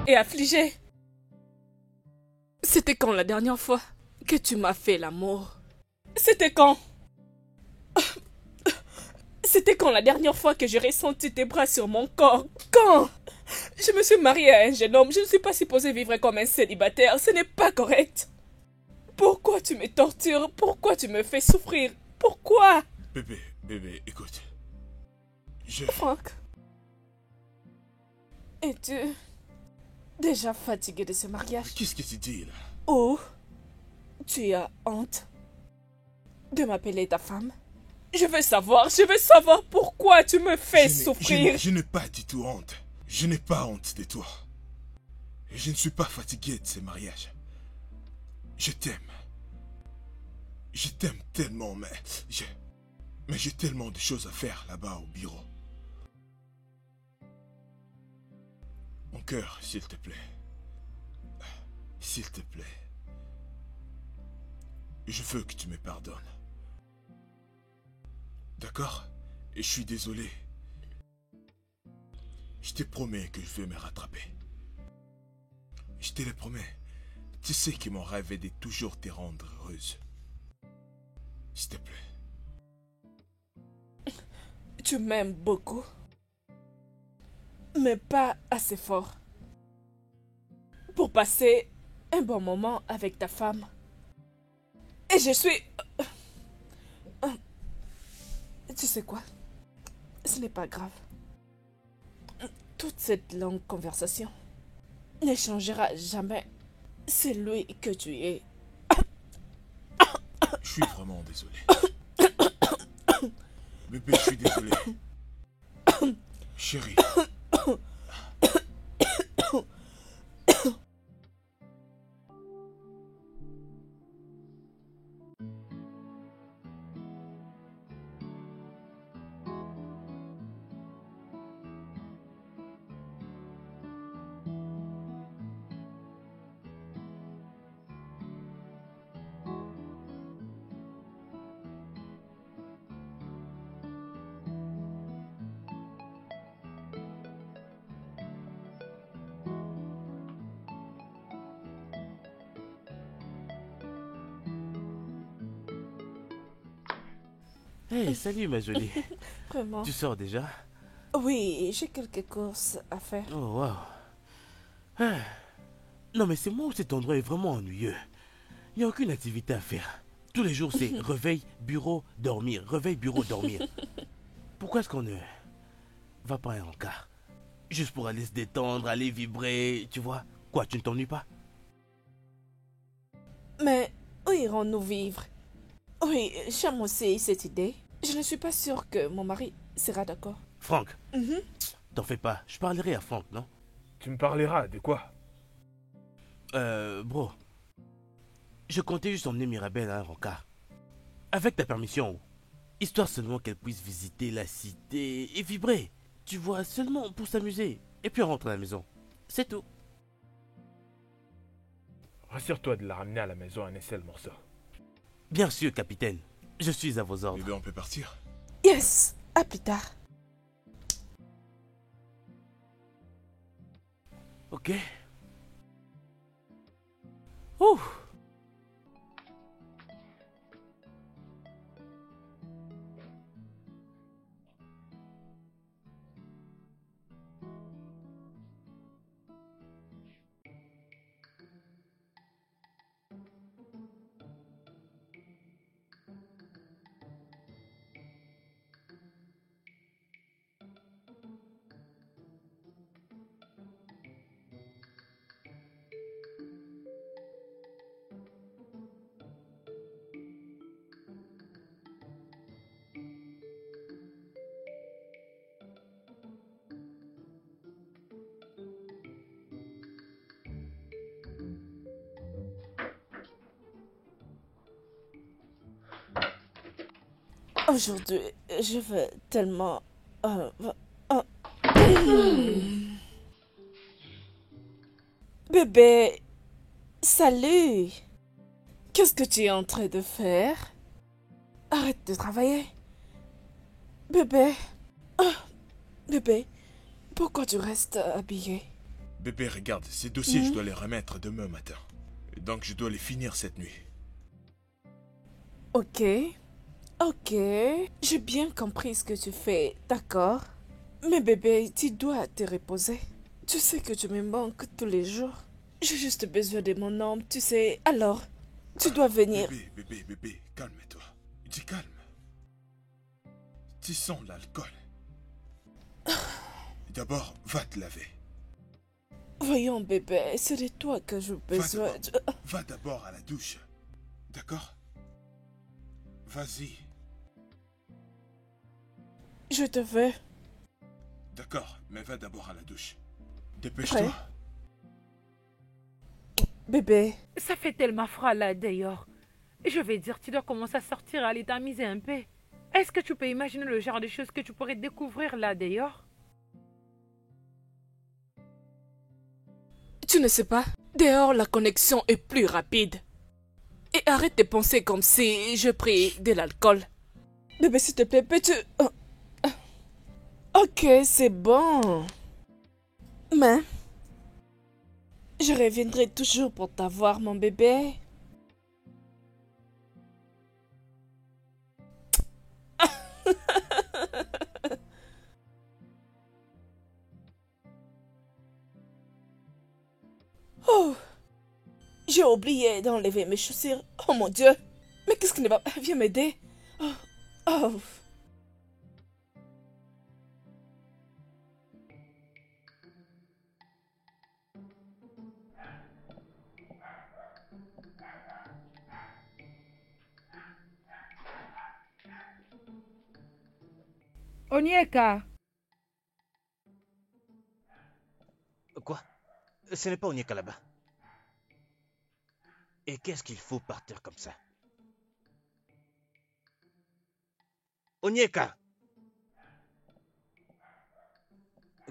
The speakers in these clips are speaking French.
et affligée. C'était quand la dernière fois que tu m'as fait l'amour? C'était quand? C'était quand la dernière fois que j'ai ressenti tes bras sur mon corps? Quand? Je me suis mariée à un jeune homme, je ne suis pas supposée vivre comme un célibataire, ce n'est pas correct. Pourquoi tu me tortures? Pourquoi tu me fais souffrir? Pourquoi? Bébé, écoute. Franck, es-tu déjà fatigué de ce mariage? Qu'est-ce que tu dis là? Ou tu as honte de m'appeler ta femme? Je veux savoir pourquoi tu me fais souffrir. Je n'ai pas du tout honte. Je n'ai pas honte de toi. Je ne suis pas fatigué de ce mariage. Je t'aime. Je t'aime tellement, mais j'ai tellement de choses à faire là-bas au bureau. Mon cœur, s'il te plaît. S'il te plaît. Je veux que tu me pardonnes. D'accord? Et je suis désolé. Je te promets que je vais me rattraper. Je te le promets. Tu sais que mon rêve est de toujours te rendre heureuse. S'il te plaît. Tu m'aimes beaucoup, mais pas assez fort pour passer un bon moment avec ta femme. Et je suis... Tu sais quoi? Ce n'est pas grave. Toute cette longue conversation ne changera jamais celui que tu es. Je suis vraiment désolé. Bébé, je suis désolé. Chérie. Hey, salut ma jolie. Vraiment? Tu sors déjà? Oui, j'ai quelques courses à faire. Oh, waouh. Ah. Non, mais c'est moi où cet endroit est vraiment ennuyeux. Il n'y a aucune activité à faire. Tous les jours, c'est réveil, bureau, dormir. Réveil, bureau, dormir. Pourquoi est-ce qu'on ne va pas à un encart? Juste pour aller se détendre, aller vibrer, tu vois. Quoi, tu ne t'ennuies pas? Mais où irons-nous vivre? Oui, j'aime aussi cette idée. Je ne suis pas sûre que mon mari sera d'accord. Franck, t'en fais pas. Je parlerai à Franck, non? Tu me parleras de quoi? Bro. Je comptais juste emmener Mirabelle à un rencard. Avec ta permission. Histoire seulement qu'elle puisse visiter la cité et vibrer. Tu vois, seulement pour s'amuser. Et puis on rentre à la maison. C'est tout. Rassure-toi de la ramener à la maison un seul morceau. Bien sûr, capitaine. Je suis à vos ordres. Bébé, on peut partir? Yes, à plus tard. Ok. Ouh. Aujourd'hui, je veux tellement... Bébé, salut. Qu'est-ce que tu es en train de faire? Arrête de travailler. Bébé. Bébé, pourquoi tu restes habillé? Bébé, regarde, ces dossiers, je dois les remettre demain matin. Donc je dois les finir cette nuit. Ok. Ok. J'ai bien compris ce que tu fais, d'accord. Mais bébé, tu dois te reposer. Tu sais que tu me manques tous les jours. J'ai juste besoin de mon homme, tu sais. Alors, tu dois venir. Bébé, calme-toi. Dis calme. Tu sens l'alcool. D'abord, va te laver. Voyons bébé, c'est de toi que j'ai besoin. Va d'abord à la douche. D'accord? Vas-y. Je te veux. D'accord, mais va d'abord à la douche. Dépêche-toi. Bébé. Ça fait tellement froid là d'ailleurs. Je vais dire, tu dois commencer à sortir, à aller t'amuser un peu. Est-ce que tu peux imaginer le genre de choses que tu pourrais découvrir là d'ailleurs? Tu ne sais pas, dehors la connexion est plus rapide. Et arrête de penser comme si je pris de l'alcool. Bébé, s'il te plaît, peux-tu... Ok, c'est bon. Mais... je reviendrai toujours pour t'avoir, mon bébé. Oh, j'ai oublié d'enlever mes chaussures. Oh mon Dieu. Mais qu'est-ce qui ne va pas? Viens m'aider. Oh, oh. Onyeka. Quoi? Ce n'est pas Onyeka là-bas. Et qu'est-ce qu'il faut partir comme ça? Onyeka!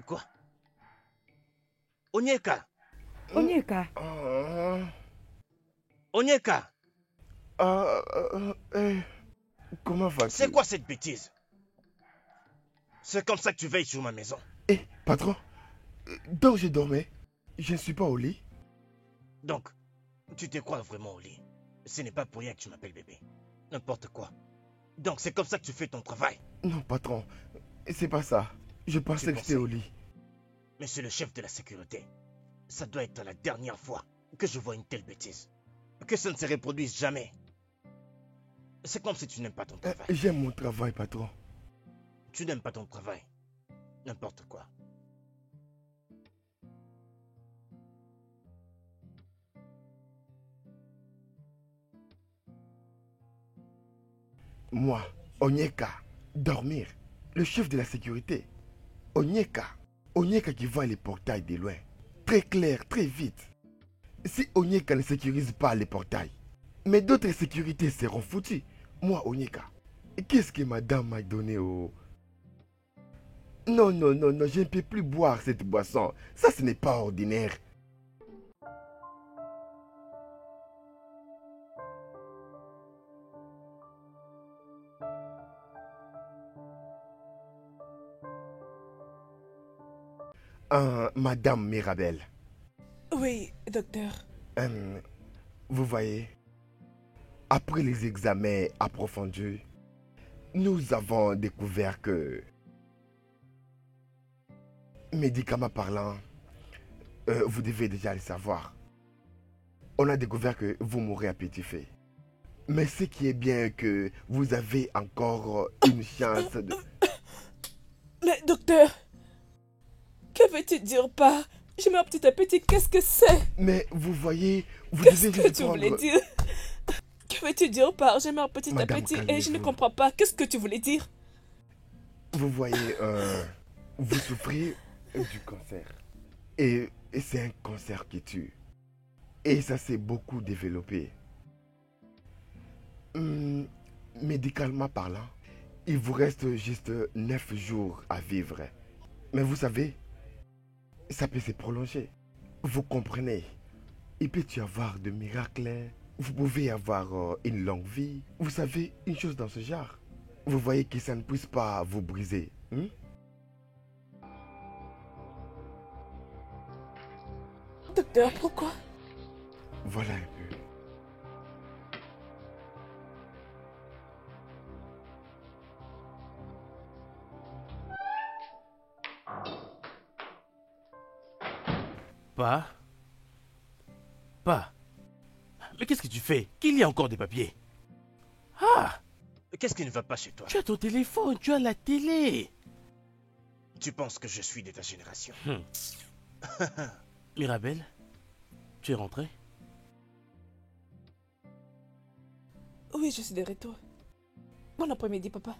Quoi? Onyeka! Onyeka. Onyeka! Comment vas-tu? C'est quoi cette bêtise? C'est comme ça que tu veilles sur ma maison? Patron, donc je dormais. Je ne suis pas au lit. Donc, tu te crois vraiment au lit? Ce n'est pas pour rien que tu m'appelles bébé. N'importe quoi. Donc c'est comme ça que tu fais ton travail? Non, patron, c'est pas ça. Je pensais que j'étais au lit. Monsieur le chef de la sécurité, ça doit être la dernière fois que je vois une telle bêtise. Que ça ne se reproduise jamais. C'est comme si tu n'aimes pas ton travail. J'aime mon travail, patron. Tu n'aimes pas ton travail. N'importe quoi. Moi, Onyeka, dormir. Le chef de la sécurité. Onyeka. Onyeka qui voit les portails de loin. Très clair, très vite. Si Onyeka ne sécurise pas les portails, mais d'autres sécurités seront foutues. Moi, Onyeka, qu'est-ce que madame m'a donné au... Non, je ne peux plus boire cette boisson. Ça, ce n'est pas ordinaire. Madame Mirabel. Oui, docteur. Vous voyez, après les examens approfondis, nous avons découvert que, médicaments parlant, vous devez déjà le savoir. On a découvert que vous mourrez à petit feu. Mais ce qui est bien que vous avez encore une chance de... Mais docteur, que veux-tu dire par je meurs petit à petit, qu'est-ce que c'est? Mais vous voyez, vous Qu'est-ce devez que juste tu prendre... voulais dire? Que veux-tu dire par je meurs petit Madame, à petit et je ne calmez-vous. comprends pas. Qu'est-ce que tu voulais dire? Vous voyez, vous souffrez du cancer. Et c'est un cancer qui tue. Et ça s'est beaucoup développé. Médicalement parlant, il vous reste juste 9 jours à vivre. Mais vous savez, ça peut se prolonger. Vous comprenez? Il peut y avoir de miracles. Vous pouvez avoir une longue vie. Vous savez, une chose dans ce genre. Vous voyez que ça ne puisse pas vous briser. Docteur, pourquoi? Voilà un peu. Pas. Pas. Mais qu'est-ce que tu fais? Qu'il y a encore des papiers? Ah! Qu'est-ce qui ne va pas chez toi? Tu as ton téléphone, tu as la télé. Tu penses que je suis de ta génération? Mirabelle, tu es rentrée? Oui, je suis de retour. Bon après-midi, papa.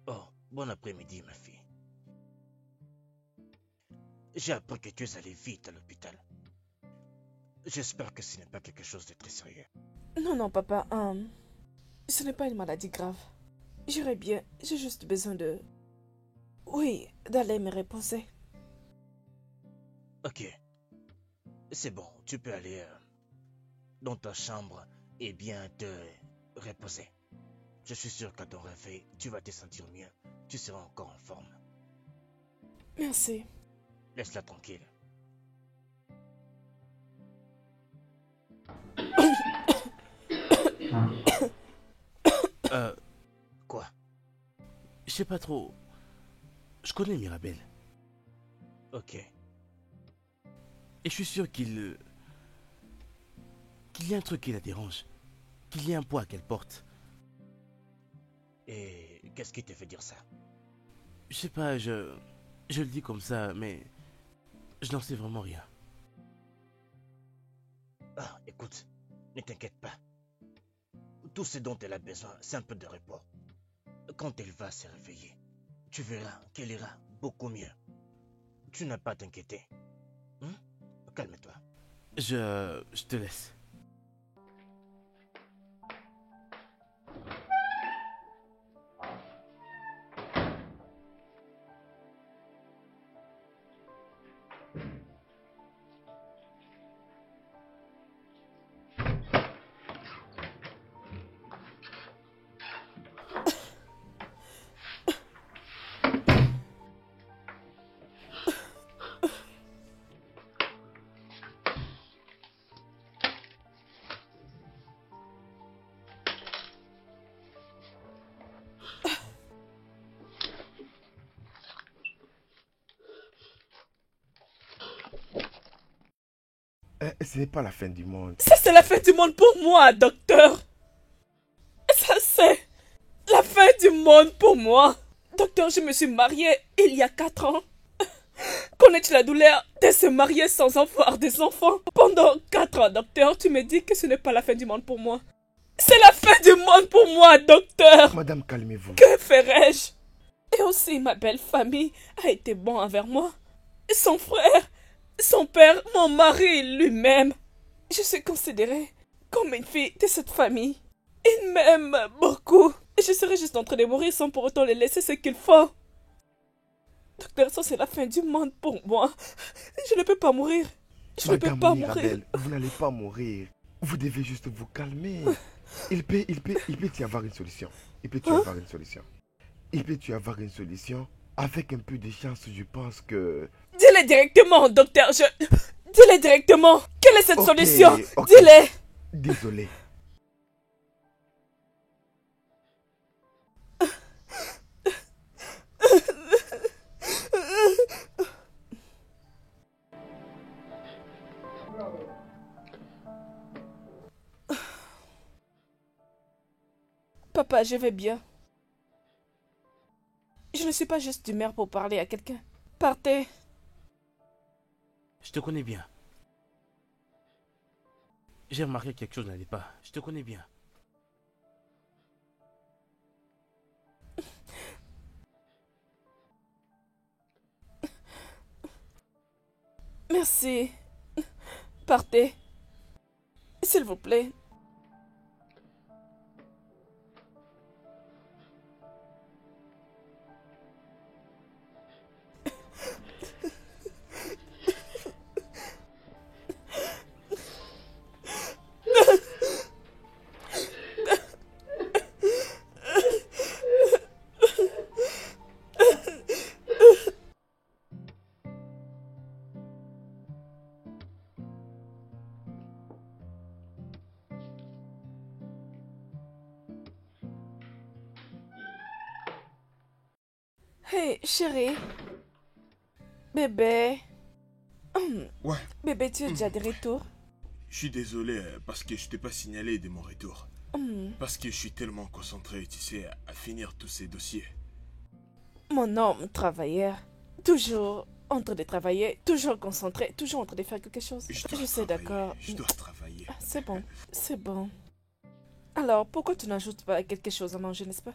Oh, bon après-midi, ma fille. J'ai appris que tu es allé vite à l'hôpital. J'espère que ce n'est pas quelque chose de très sérieux. Non, non, papa. Ce n'est pas une maladie grave. J'irai bien. J'ai juste besoin de... Oui, d'aller me reposer. Ok. C'est bon, tu peux aller dans ta chambre et bien te reposer. Je suis sûr qu'à ton réveil, tu vas te sentir mieux. Tu seras encore en forme. Merci. Laisse-la tranquille. Quoi? Je sais pas trop. Je connais Mirabelle. Ok. Et je suis sûr qu'il y a un truc qui la dérange. Qu'il y a un poids qu'elle porte. Et qu'est-ce qui te fait dire ça? Je sais pas, je le dis comme ça, mais je n'en sais vraiment rien. Ah, écoute, ne t'inquiète pas. Tout ce dont elle a besoin, c'est un peu de repos. Quand elle va se réveiller, tu verras qu'elle ira beaucoup mieux. Tu n'as pas à t'inquiéter. Calme-toi. Je te laisse. Ce n'est pas la fin du monde. Ça, c'est la fin du monde pour moi, docteur. Ça, c'est la fin du monde pour moi. Docteur, je me suis mariée il y a 4 ans. Connais-tu la douleur de se marier sans avoir des enfants? Pendant 4 ans, docteur, tu me dis que ce n'est pas la fin du monde pour moi. C'est la fin du monde pour moi, docteur. Madame, calmez-vous. Que ferais-je? Et aussi, ma belle famille a été bon envers moi. Son frère, son père, mon mari lui-même. Je suis considérée comme une fille de cette famille. Ils m'aiment beaucoup. Et je serais juste en train de mourir sans pour autant les laisser ce qu'il faut. Docteur, ça c'est la fin du monde pour moi. Je ne peux pas mourir. Je ne peux Madame pas Mirabelle, mourir. vous n'allez pas mourir. Vous devez juste vous calmer. Il peut y avoir une solution. Il peut y avoir une solution. Il peut y avoir une solution. Avec un peu de chance, je pense que... Dis-le directement, docteur. Dis-le directement. Quelle est cette Ok, solution? ok. Dis-le. Désolé. Papa, je vais bien. Je ne suis pas juste d'humeur pour parler à quelqu'un. Partez. Je te connais bien. J'ai remarqué que quelque chose n'allait pas. Je te connais bien. Merci. Partez. S'il vous plaît. Hey, chérie. Bébé. Ouais, Bébé, tu es déjà de retour? je suis désolé parce que je t'ai pas signalé de mon retour. Parce que je suis tellement concentré, tu sais, à finir tous ces dossiers. Mon homme travailleur. Toujours en train de travailler, toujours concentré, toujours en train de faire quelque chose. Je Je dois sais, travailler, d'accord. je dois travailler. C'est bon, c'est bon. Alors, pourquoi tu n'ajoutes pas quelque chose à manger, n'est-ce pas?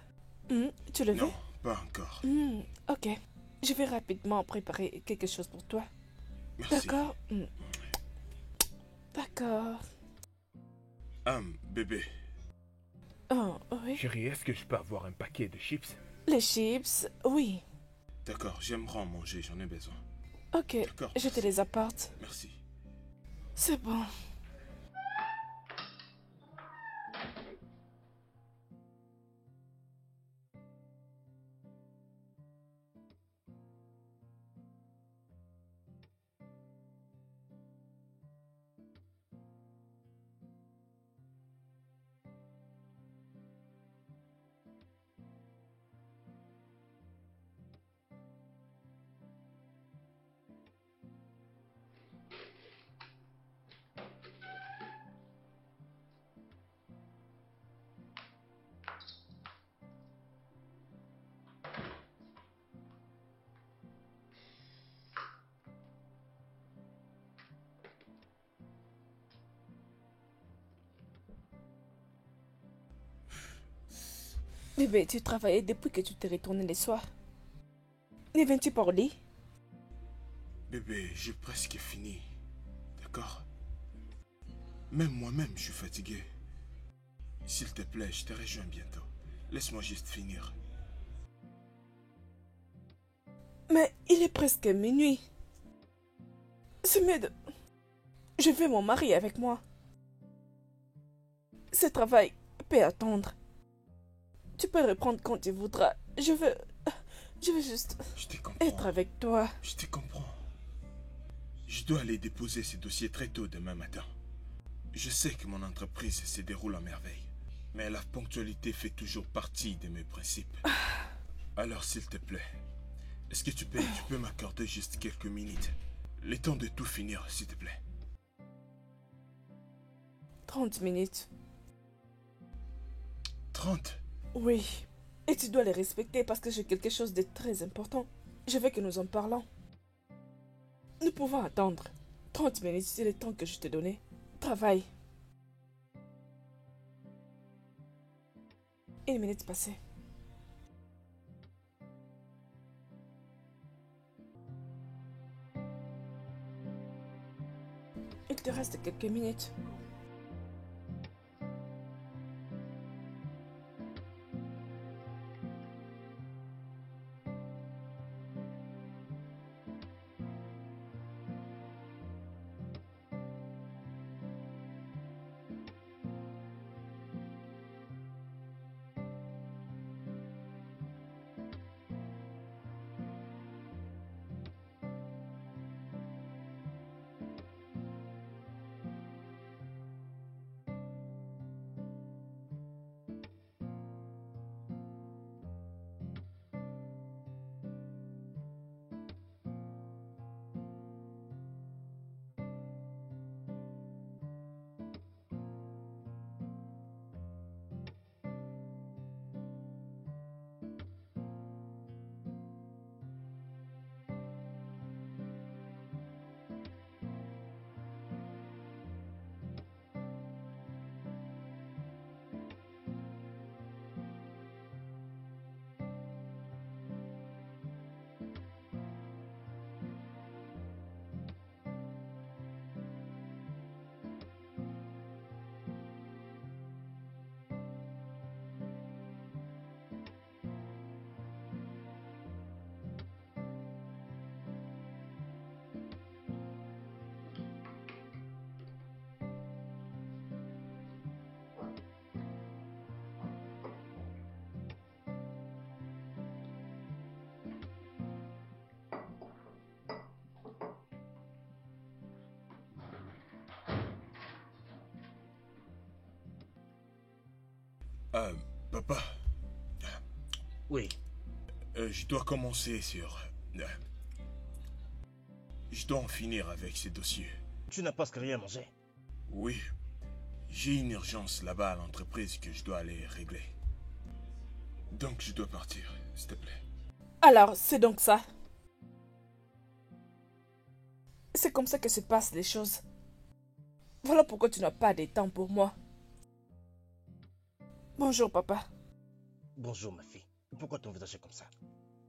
Tu le veux? Non, pas encore. Ok. Je vais rapidement préparer quelque chose pour toi. Merci. D'accord? D'accord. Bébé, Oh, oui. Chérie, est-ce que je peux avoir un paquet de chips? Les chips, oui. d'accord, j'aimerais en manger, j'en ai besoin. Ok, D'accord. je te les apporte. Merci. C'est bon. Bébé, tu travaillais depuis que tu t'es retourné le soir. Ne viens-tu pas au lit? Bébé, j'ai presque fini. D'accord? Même moi-même, je suis fatigué. S'il te plaît, je te rejoins bientôt. Laisse-moi juste finir. Mais il est presque minuit. C'est mieux de... Je veux mon mari avec moi. Ce travail peut attendre. Tu peux reprendre quand tu voudras. Je veux juste Je te comprends. être avec toi. Je te comprends. Je dois aller déposer ces dossiers très tôt demain matin. Je sais que mon entreprise se déroule à merveille. Mais la ponctualité fait toujours partie de mes principes. Alors s'il te plaît, est-ce que tu peux m'accorder juste quelques minutes? Le temps de tout finir, s'il te plaît. 30 minutes. 30? Oui. Et tu dois les respecter parce que j'ai quelque chose de très important. Je veux que nous en parlons. Nous pouvons attendre. 30 minutes, c'est le temps que je t'ai donné. Travaille. 1 minute passée. Il te reste quelques minutes. Papa, Oui, Je dois commencer sur... je dois en finir avec ces dossiers. Tu n'as presque rien mangé. Oui, j'ai une urgence là-bas à l'entreprise que je dois aller régler. Donc je dois partir, s'il te plaît. Alors, c'est donc ça. C'est comme ça que se passent les choses. Voilà pourquoi tu n'as pas de temps pour moi. Bonjour, papa. Bonjour ma fille. Pourquoi ton visage est comme ça?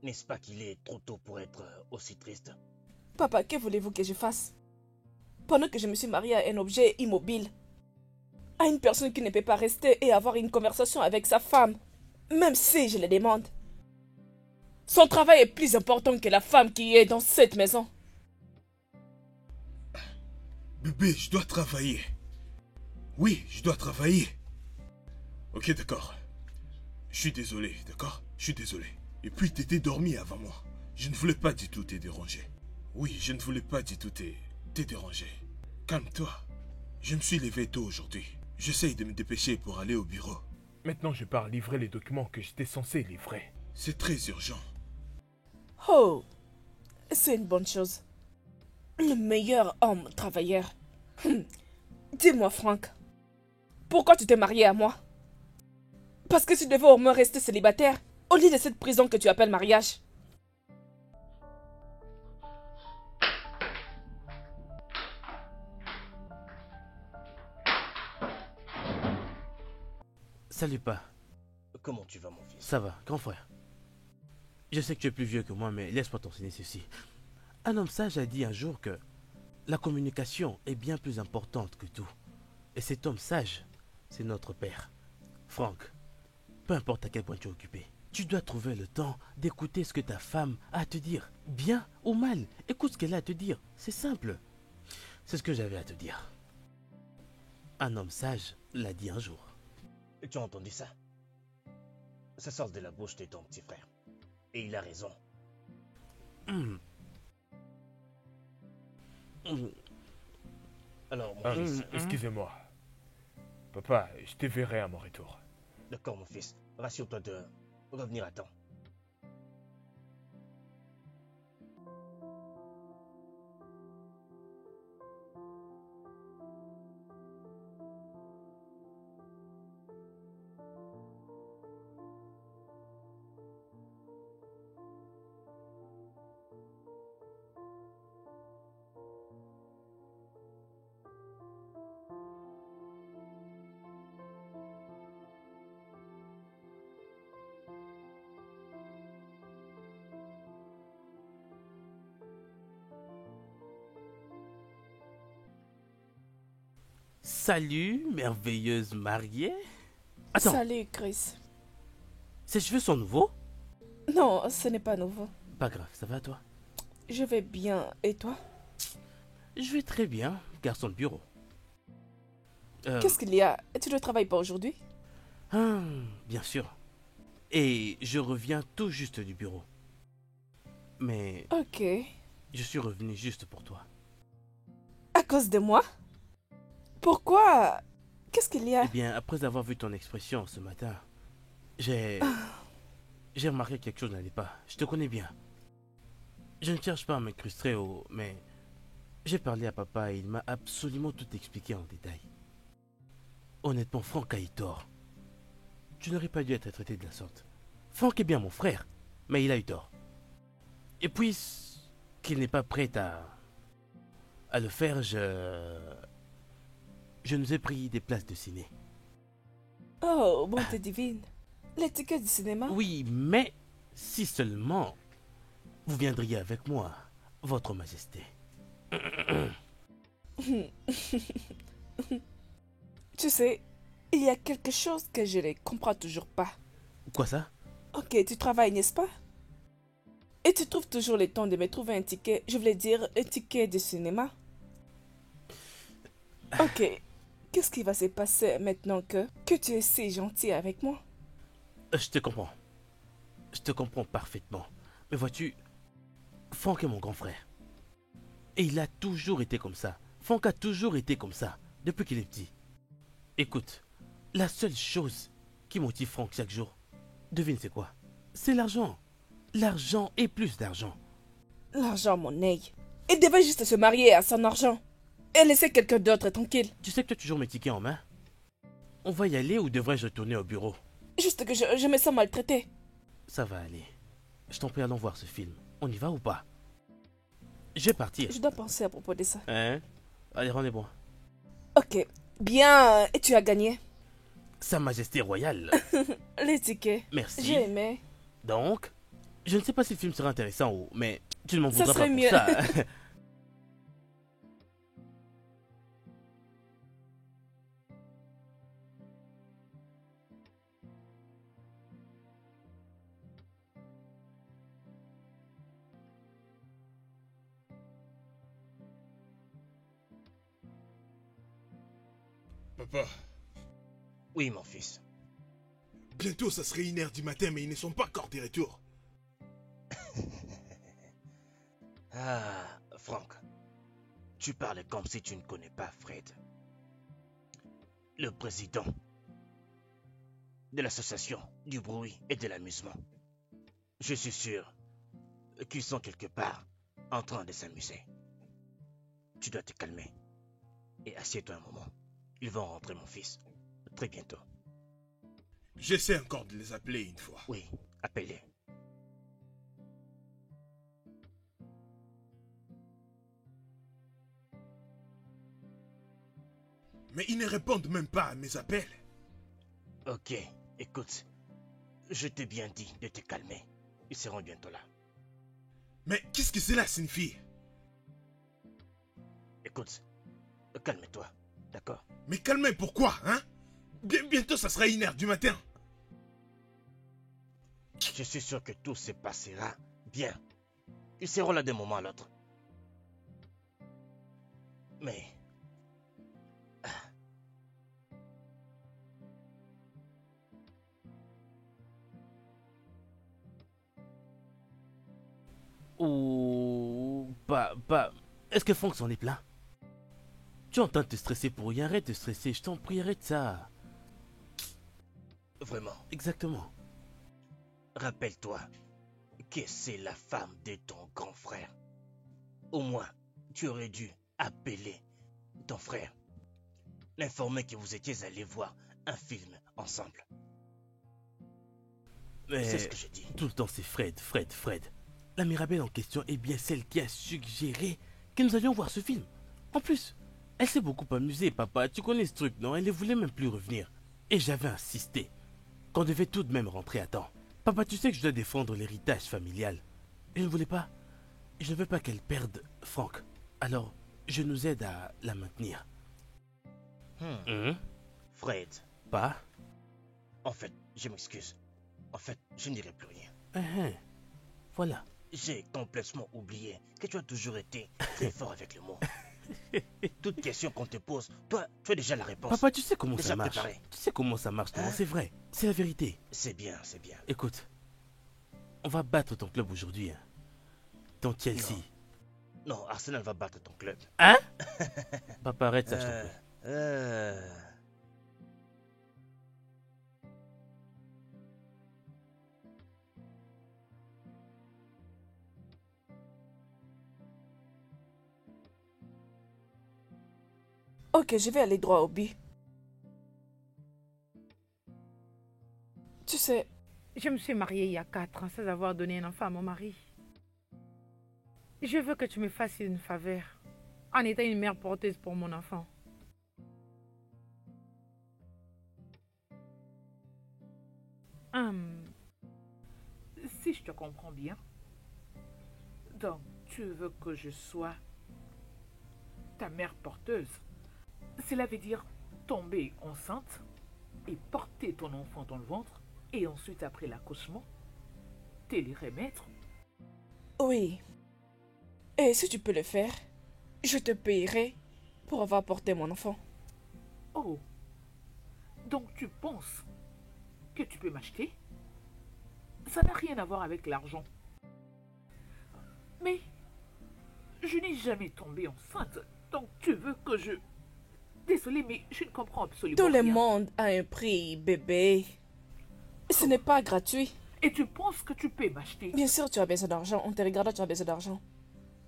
N'est-ce pas qu'il est trop tôt pour être aussi triste? Papa, que voulez-vous que je fasse? Pendant que je me suis mariée à un objet immobile, à une personne qui ne peut pas rester et avoir une conversation avec sa femme, même si je le demande. Son travail est plus important que la femme qui est dans cette maison. Bébé, je dois travailler. Oui, je dois travailler. Ok, d'accord. Je suis désolé, d'accord? Je suis désolé. Et puis, t'étais dormi avant moi. Je ne voulais pas du tout te déranger. Oui, je ne voulais pas du tout te déranger. Calme-toi. Je me suis levé tôt aujourd'hui. J'essaye de me dépêcher pour aller au bureau. Maintenant, je pars livrer les documents que j'étais censé livrer. C'est très urgent. Oh, c'est une bonne chose. Le meilleur homme travailleur. Dis-moi, Franck, pourquoi tu t'es marié à moi? Parce que tu devais au moins rester célibataire, au lieu de cette prison que tu appelles mariage. Salut, pas. Comment tu vas mon fils? Ça va, grand frère. Je sais que tu es plus vieux que moi, mais laisse-moi t'enseigner ceci. Un homme sage a dit un jour que la communication est bien plus importante que tout. Et cet homme sage, c'est notre père. Franck, peu importe à quel point tu es occupé, tu dois trouver le temps d'écouter ce que ta femme a à te dire. Bien ou mal, écoute ce qu'elle a à te dire. C'est simple. C'est ce que j'avais à te dire. Un homme sage l'a dit un jour. Tu as entendu ça? Ça sort de la bouche de ton petit frère. Et il a raison. Alors mon fils... Excusez-moi. Papa, je te verrai à mon retour. D'accord mon fils, rassure-toi de revenir à temps. Salut, merveilleuse mariée. Attends, Salut, Chris. ces cheveux sont nouveaux? Non, ce n'est pas nouveau. Pas grave, ça va toi? Je vais bien. Et toi? Je vais très bien, garçon de bureau. Qu'est-ce qu'il y a? Tu ne travailles pas aujourd'hui? Bien sûr. Et je reviens tout juste du bureau. Mais Ok. je suis revenu juste pour toi. À cause de moi? Pourquoi? Qu'est-ce qu'il y a? Eh bien, après avoir vu ton expression ce matin, j'ai remarqué que quelque chose n'allait pas. Je te connais bien. Je ne cherche pas à m'incruster mais j'ai parlé à papa et il m'a absolument tout expliqué en détail. Honnêtement, Franck a eu tort. Tu n'aurais pas dû être traité de la sorte. Franck est bien mon frère, mais il a eu tort. Et puis, qu'il n'est pas prêt à le faire, je nous ai pris des places de ciné. Oh, bonté divine. Les tickets du cinéma? Oui, mais si seulement vous viendriez avec moi, votre majesté. Tu sais, il y a quelque chose que je ne comprends toujours pas. Quoi ça? Ok, tu travailles, n'est-ce pas? Et tu trouves toujours le temps de me trouver un ticket, je voulais dire un ticket de cinéma? Ok, qu'est-ce qui va se passer maintenant que tu es si gentil avec moi? Je te comprends. Je te comprends parfaitement. Mais vois-tu, Franck est mon grand frère. Et il a toujours été comme ça. Franck a toujours été comme ça, depuis qu'il est petit. Écoute, la seule chose qui motive Franck chaque jour, devine c'est quoi? C'est l'argent. L'argent et plus d'argent. L'argent, mon œil. Il devait juste se marier à son argent. Et laisser quelqu'un d'autre tranquille. Tu sais que tu as toujours mes tickets en main. On va y aller ou devrais-je retourner au bureau? Juste que je me sens maltraitée. Ça va aller. Je t'en prie, allons voir ce film. On y va ou pas? Je vais partir. Je dois penser à propos de ça. Hein? Allez, rendez-moi. Ok. Bien, et tu as gagné. Sa Majesté Royale. Les tickets. Merci. J'ai aimé. Donc, je ne sais pas si le film sera intéressant ou... Mais tu ne m'en Ça voudras pas serait pour mieux. ça. Papa, Oui, mon fils. bientôt ça serait 1h du matin, mais ils ne sont pas encore de retour. Ah, Franck, tu parles comme si tu ne connais pas Fred. Le président de l'association du bruit et de l'amusement. Je suis sûr qu'ils sont quelque part en train de s'amuser. Tu dois te calmer et assieds-toi un moment. Ils vont rentrer, mon fils, très bientôt. J'essaie encore de les appeler une fois. Oui, appelle-les. Mais ils ne répondent même pas à mes appels. Ok, écoute, je t'ai bien dit de te calmer. Ils seront bientôt là. Mais qu'est-ce que cela signifie? Écoute, calme-toi, d'accord? Mais calmez, pourquoi, hein? Bientôt ça sera 1h du matin. Je suis sûr que tout se passera bien. Ils seront là d'un moment à l'autre. Mais... Ou... Bah... Est-ce que Franck s'en est plein? Tu es en train de te stresser pour rien, arrête de stresser, je t'en prie, arrête ça. Vraiment, Exactement. rappelle-toi que c'est la femme de ton grand frère. Au moins, tu aurais dû appeler ton frère, l'informer que vous étiez allés voir un film ensemble. Mais C'est ce que je dis. tout le temps c'est Fred. La Mirabelle en question est bien celle qui a suggéré que nous allions voir ce film. En plus, elle s'est beaucoup amusée, papa. Tu connais ce truc, non? Elle ne voulait même plus revenir. Et j'avais insisté qu'on devait tout de même rentrer à temps. Papa, tu sais que je dois défendre l'héritage familial. Je ne voulais pas. Je ne veux pas qu'elle perde Franck. Alors, je nous aide à la maintenir. Fred, Pas? en fait, je m'excuse. En fait, je ne dirai plus rien. Voilà. J'ai complètement oublié que tu as toujours été très fort avec le mot. Toute question qu'on te pose, toi, tu as déjà la réponse. Papa, tu sais comment Déjà ça marche. préparé. Tu sais comment ça marche, non? Hein? C'est vrai. C'est la vérité. C'est bien, c'est bien. Écoute, on va battre ton club aujourd'hui. Hein. Ton Chelsea. Non, Arsenal va battre ton club. Hein? Papa, arrête ça, je t'en prie. Ok, je vais aller droit au but. Tu sais, Je me suis mariée il y a 4 ans sans avoir donné un enfant à mon mari. Je veux que tu me fasses une faveur en étant une mère porteuse pour mon enfant. Si je te comprends bien, donc tu veux que je sois ta mère porteuse. Cela veut dire tomber enceinte et porter ton enfant dans le ventre et ensuite après l'accouchement, te les remettre. oui. Et si tu peux le faire, je te payerai pour avoir porté mon enfant. Oh, donc tu penses que tu peux m'acheter? Ça n'a rien à voir avec l'argent. Mais je n'ai jamais tombé enceinte, donc tu veux que je... Désolée, mais je ne comprends absolument Tout le rien. monde a un prix, bébé. Ce n'est pas gratuit. Et tu penses que tu peux m'acheter? Bien sûr, tu as besoin d'argent. On te regarde, tu as besoin d'argent.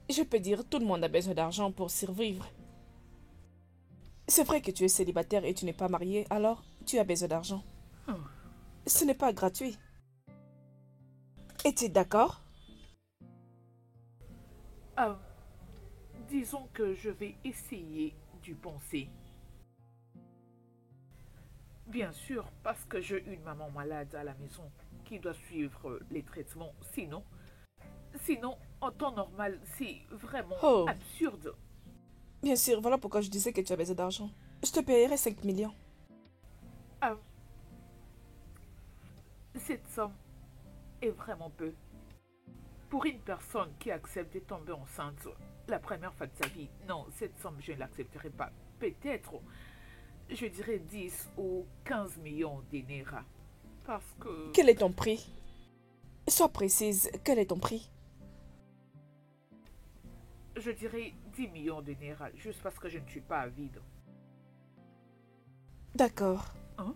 Je peux dire, tout le monde a besoin d'argent pour survivre. C'est vrai que tu es célibataire et tu n'es pas marié, alors tu as besoin d'argent. Ce n'est pas gratuit. Es-tu d'accord? Disons que je vais essayer d'y penser. Bien sûr, parce que j'ai une maman malade à la maison qui doit suivre les traitements. Sinon, en temps normal, c'est vraiment absurde. Bien sûr, voilà pourquoi je disais que tu as besoin d'argent. Je te payerai 5 millions. Cette somme est vraiment peu. Pour une personne qui accepte de tomber enceinte la première fois de sa vie, non, cette somme, je ne l'accepterai pas. Peut-être, je dirais 10 ou 15 millions d'NRA. Parce que... Quel est ton prix? Sois précise, quel est ton prix? Je dirais 10 millions d'NRA, juste parce que je ne suis pas avide. D'accord. Hein?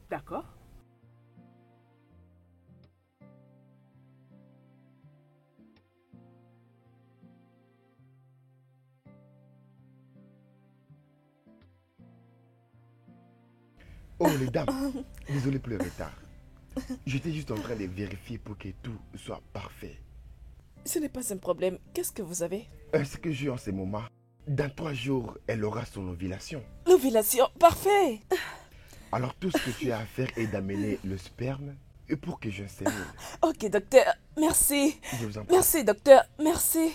D'accord? Oh, les dames, désolé pour le retard. J'étais juste en train de vérifier pour que tout soit parfait. Ce n'est pas un problème. Qu'est-ce que vous avez? Ce que j'ai en ce moment, dans 3 jours, elle aura son ovulation. L'ovulation, parfait. Alors tout ce que tu as à faire est d'amener le sperme pour que j'insémine. Ok, docteur, merci. Je vous en prie. Merci, docteur, merci.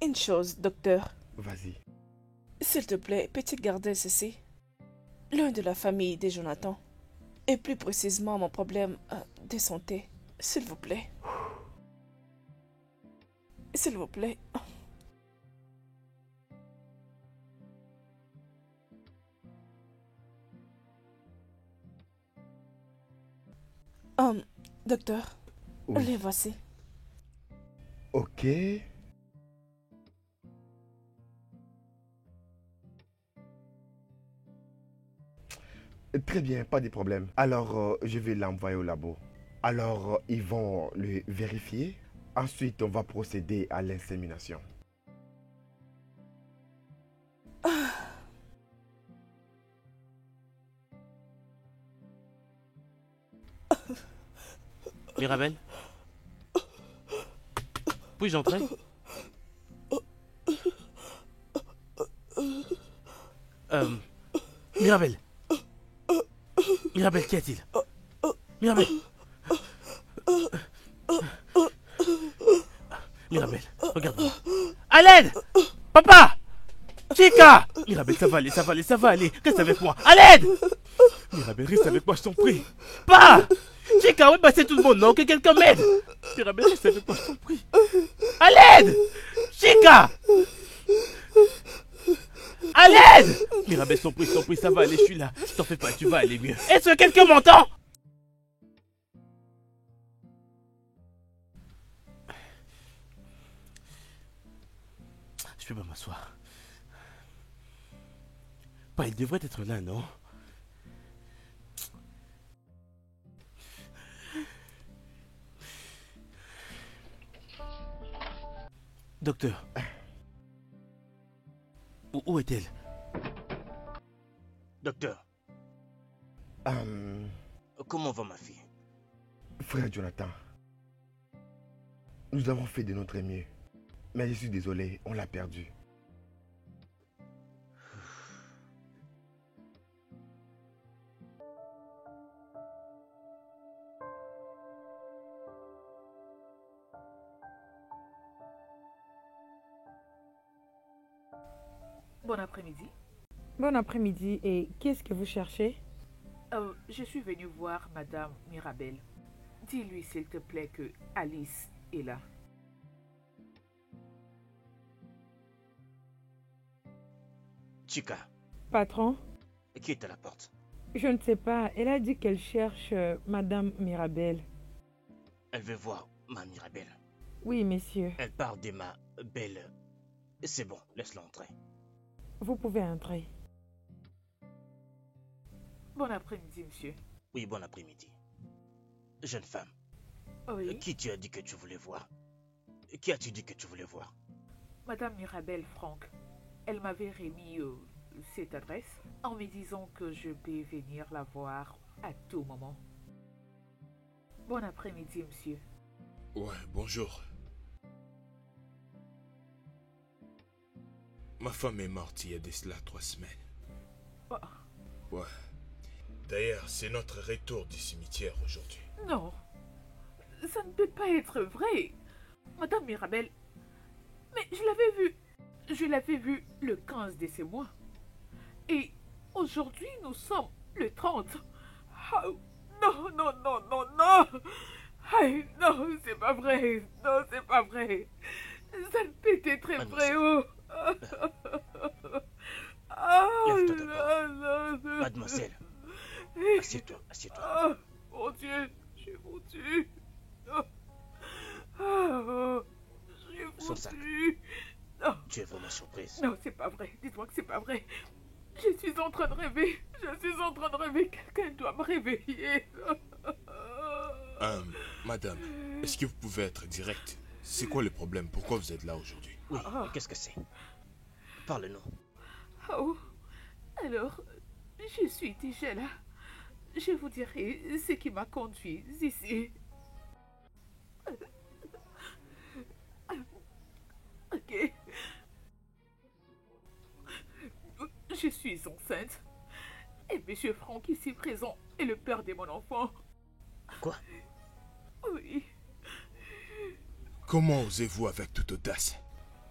Une chose, docteur. Vas-y. S'il te plaît, peux-tu garder ceci? L'un de la famille de Jonathan. Et plus précisément mon problème de santé. S'il vous plaît. S'il vous plaît. Docteur, Oui. les voici. Ok. Très bien, pas de problème. Alors, je vais l'envoyer au labo. Alors, ils vont le vérifier. Ensuite, on va procéder à l'insémination. Mirabel? Puis-je entrer? Mirabel? Mirabel, qu'y a-t-il? Mirabel? Mirabel, regarde-moi. À l'aide! Papa! Chica! Mirabel, ça va aller, ça va aller, ça va aller. Reste avec moi. À l'aide! Mirabel, reste avec moi, je t'en prie. Pas! Chica, oui, bah c'est tout le monde, non? Que quelqu'un m'aide! Mirabel, reste avec moi, je t'en prie. À l'aide! Chica! À l'aide! Mirabel, je t'en prie, ça va aller, je suis là. T'en fais pas, tu vas aller mieux. Est-ce que quelqu'un m'entend? Je peux pas m'asseoir. Bah, il devrait être là, non? Docteur. Où est-elle? Docteur, comment va ma fille? Frère Jonathan, nous avons fait de notre mieux. Mais je suis désolé, on l'a perdu. Bon après-midi. Bon après-midi, et qu'est-ce que vous cherchez? Je suis venue voir Madame Mirabel. Dis-lui s'il te plaît que Alice est là. Chica, Patron? qui est à la porte? Je ne sais pas, elle a dit qu'elle cherche Madame Mirabel. Elle veut voir ma Mirabel. Oui, messieurs, Elle parle de ma belle. C'est bon, laisse-la entrer. vous pouvez entrer. Bon après-midi, monsieur. Oui, bon après-midi. Jeune femme, Oui, qui tu as dit que tu voulais voir? Qui as-tu dit que tu voulais voir? Madame Mirabel Franck. Elle m'avait remis cette adresse en me disant que je peux venir la voir à tout moment. Bon après-midi, monsieur. Ouais, bonjour. Ma femme est morte il y a de cela 3 semaines. Oh, Ouais. D'ailleurs, c'est notre retour du cimetière aujourd'hui. non, ça ne peut pas être vrai. Madame Mirabel, mais je l'avais vue. Je l'avais vue le 15 de ce mois. Et aujourd'hui, nous sommes le 30. Ah, non, non, non, non, non. Aïe, non, c'est pas vrai. Non, c'est pas vrai. Ça ne peut être vrai. Oh. Ah, Lève-toi non, d'abord. non, non. Mademoiselle, assieds-toi, assieds-toi. Ah, mon Dieu, je suis foutu. Oh. Ah, je suis Son sac. foutu. Non, Tu es vraiment surprise. non, c'est pas vrai. Dites-moi que c'est pas vrai. Je suis en train de rêver. Je suis en train de rêver. Quelqu'un doit me réveiller. Madame, est-ce que vous pouvez être direct? C'est quoi le problème? Pourquoi vous êtes là aujourd'hui? Oui, qu'est-ce que c'est? Parle-nous. Oh, alors, je suis déjà là. Je vous dirai ce qui m'a conduit ici. Ok. Je suis enceinte. Et Monsieur Franck ici présent est le père de mon enfant. Quoi? Oui. Comment osez-vous avec toute audace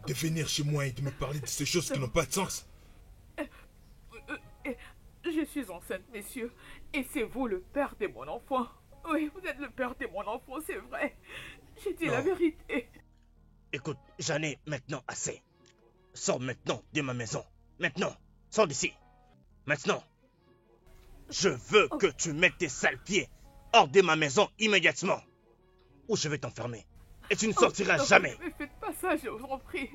de venir chez moi et de me parler de ces choses qui n'ont pas de sens? Je suis enceinte, messieurs. Et c'est vous le père de mon enfant. Oui, vous êtes le père de mon enfant, c'est vrai. J'ai dit la Non. vérité. Écoute, j'en ai maintenant assez. Sors maintenant de ma maison. Maintenant, sors d'ici. Maintenant. Je veux que tu mettes tes sales pieds hors de ma maison immédiatement. Ou je vais t'enfermer. Et tu ne sortiras Non, jamais. Ne me faites pas ça, je vous en prie.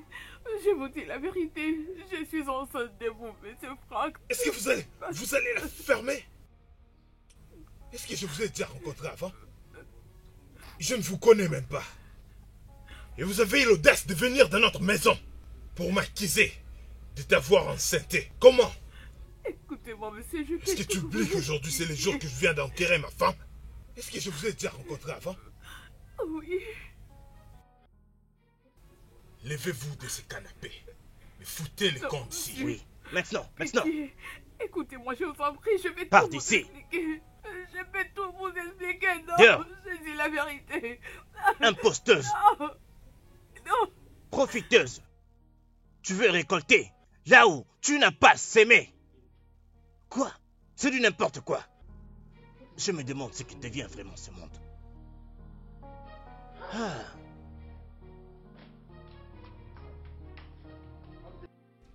Je vous dis la vérité. Je suis enceinte de vous, monsieur Franck. Est-ce que vous allez la fermer? Est-ce que je vous ai déjà rencontré avant? Je ne vous connais même pas. Et vous avez eu l'audace de venir dans notre maison pour m'accuser de t'avoir enceinté. Comment? Écoutez-moi, monsieur, je Est-ce que tu oublies qu'aujourd'hui c'est le jour que je viens d'enterrer ma femme? Est-ce que je vous ai déjà rencontré avant? Oui. Levez-vous de ce canapé. Mais foutez les Non, comptes ici. Oui, maintenant, maintenant. Écoutez-moi, je vous en prie, je vais Pars tout vous d'ici. expliquer. Je vais tout vous expliquer. Non, Dehors. je dis la vérité. Imposteuse, Non. Non. profiteuse. Tu veux récolter là où tu n'as pas sémé. Quoi? C'est du n'importe quoi. Je me demande ce qui devient vraiment ce monde. Ah.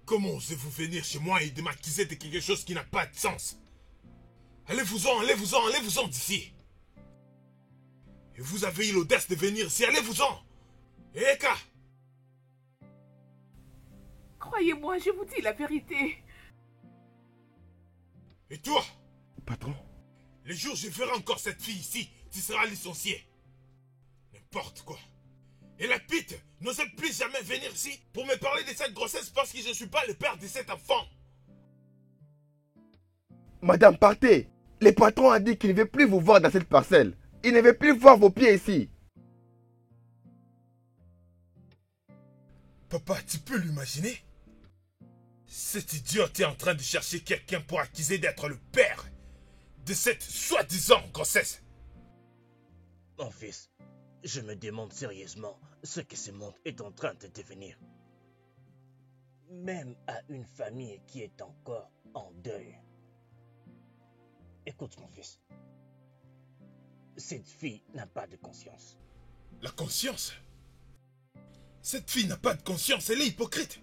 Comment osez-vous venir chez moi et de m'accuser de quelque chose qui n'a pas de sens? Allez-vous-en, allez-vous-en, allez-vous-en d'ici. Et vous avez eu l'audace de venir ici, allez-vous-en. Eka! Croyez-moi, je vous dis la vérité. Et toi? Patron, Le jour où je verrai encore cette fille ici, tu seras licencié. N'importe quoi. Et la pite n'ose plus jamais venir ici pour me parler de cette grossesse parce que je ne suis pas le père de cet enfant. madame, partez. Le patron a dit qu'il ne veut plus vous voir dans cette parcelle. Il ne veut plus voir vos pieds ici. Papa, tu peux l'imaginer? Cet idiote est en train de chercher quelqu'un pour accuser d'être le père de cette soi-disant grossesse. Mon fils, je me demande sérieusement ce que ce monde est en train de devenir. Même à une famille qui est encore en deuil. Écoute mon fils, cette fille n'a pas de conscience. La conscience? Cette fille n'a pas de conscience, elle est hypocrite.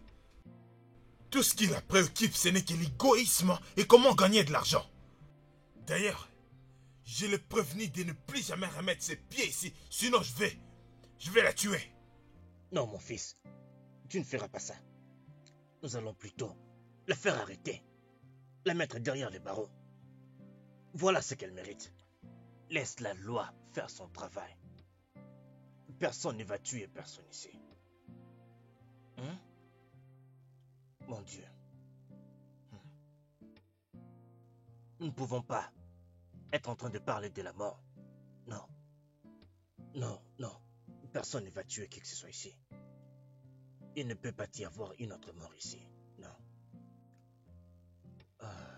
Tout ce qui la préoccupe, ce n'est que l'égoïsme et comment gagner de l'argent. D'ailleurs, je l'ai prévenu de ne plus jamais remettre ses pieds ici, sinon je vais la tuer. Non mon fils, tu ne feras pas ça. Nous allons plutôt la faire arrêter, la mettre derrière les barreaux. Voilà ce qu'elle mérite. Laisse la loi faire son travail. Personne ne va tuer personne ici. Hein? Mon Dieu. Nous ne pouvons pas être en train de parler de la mort. Non. Non, non. Personne ne va tuer qui que ce soit ici. Il ne peut pas y avoir une autre mort ici. Non. Ah.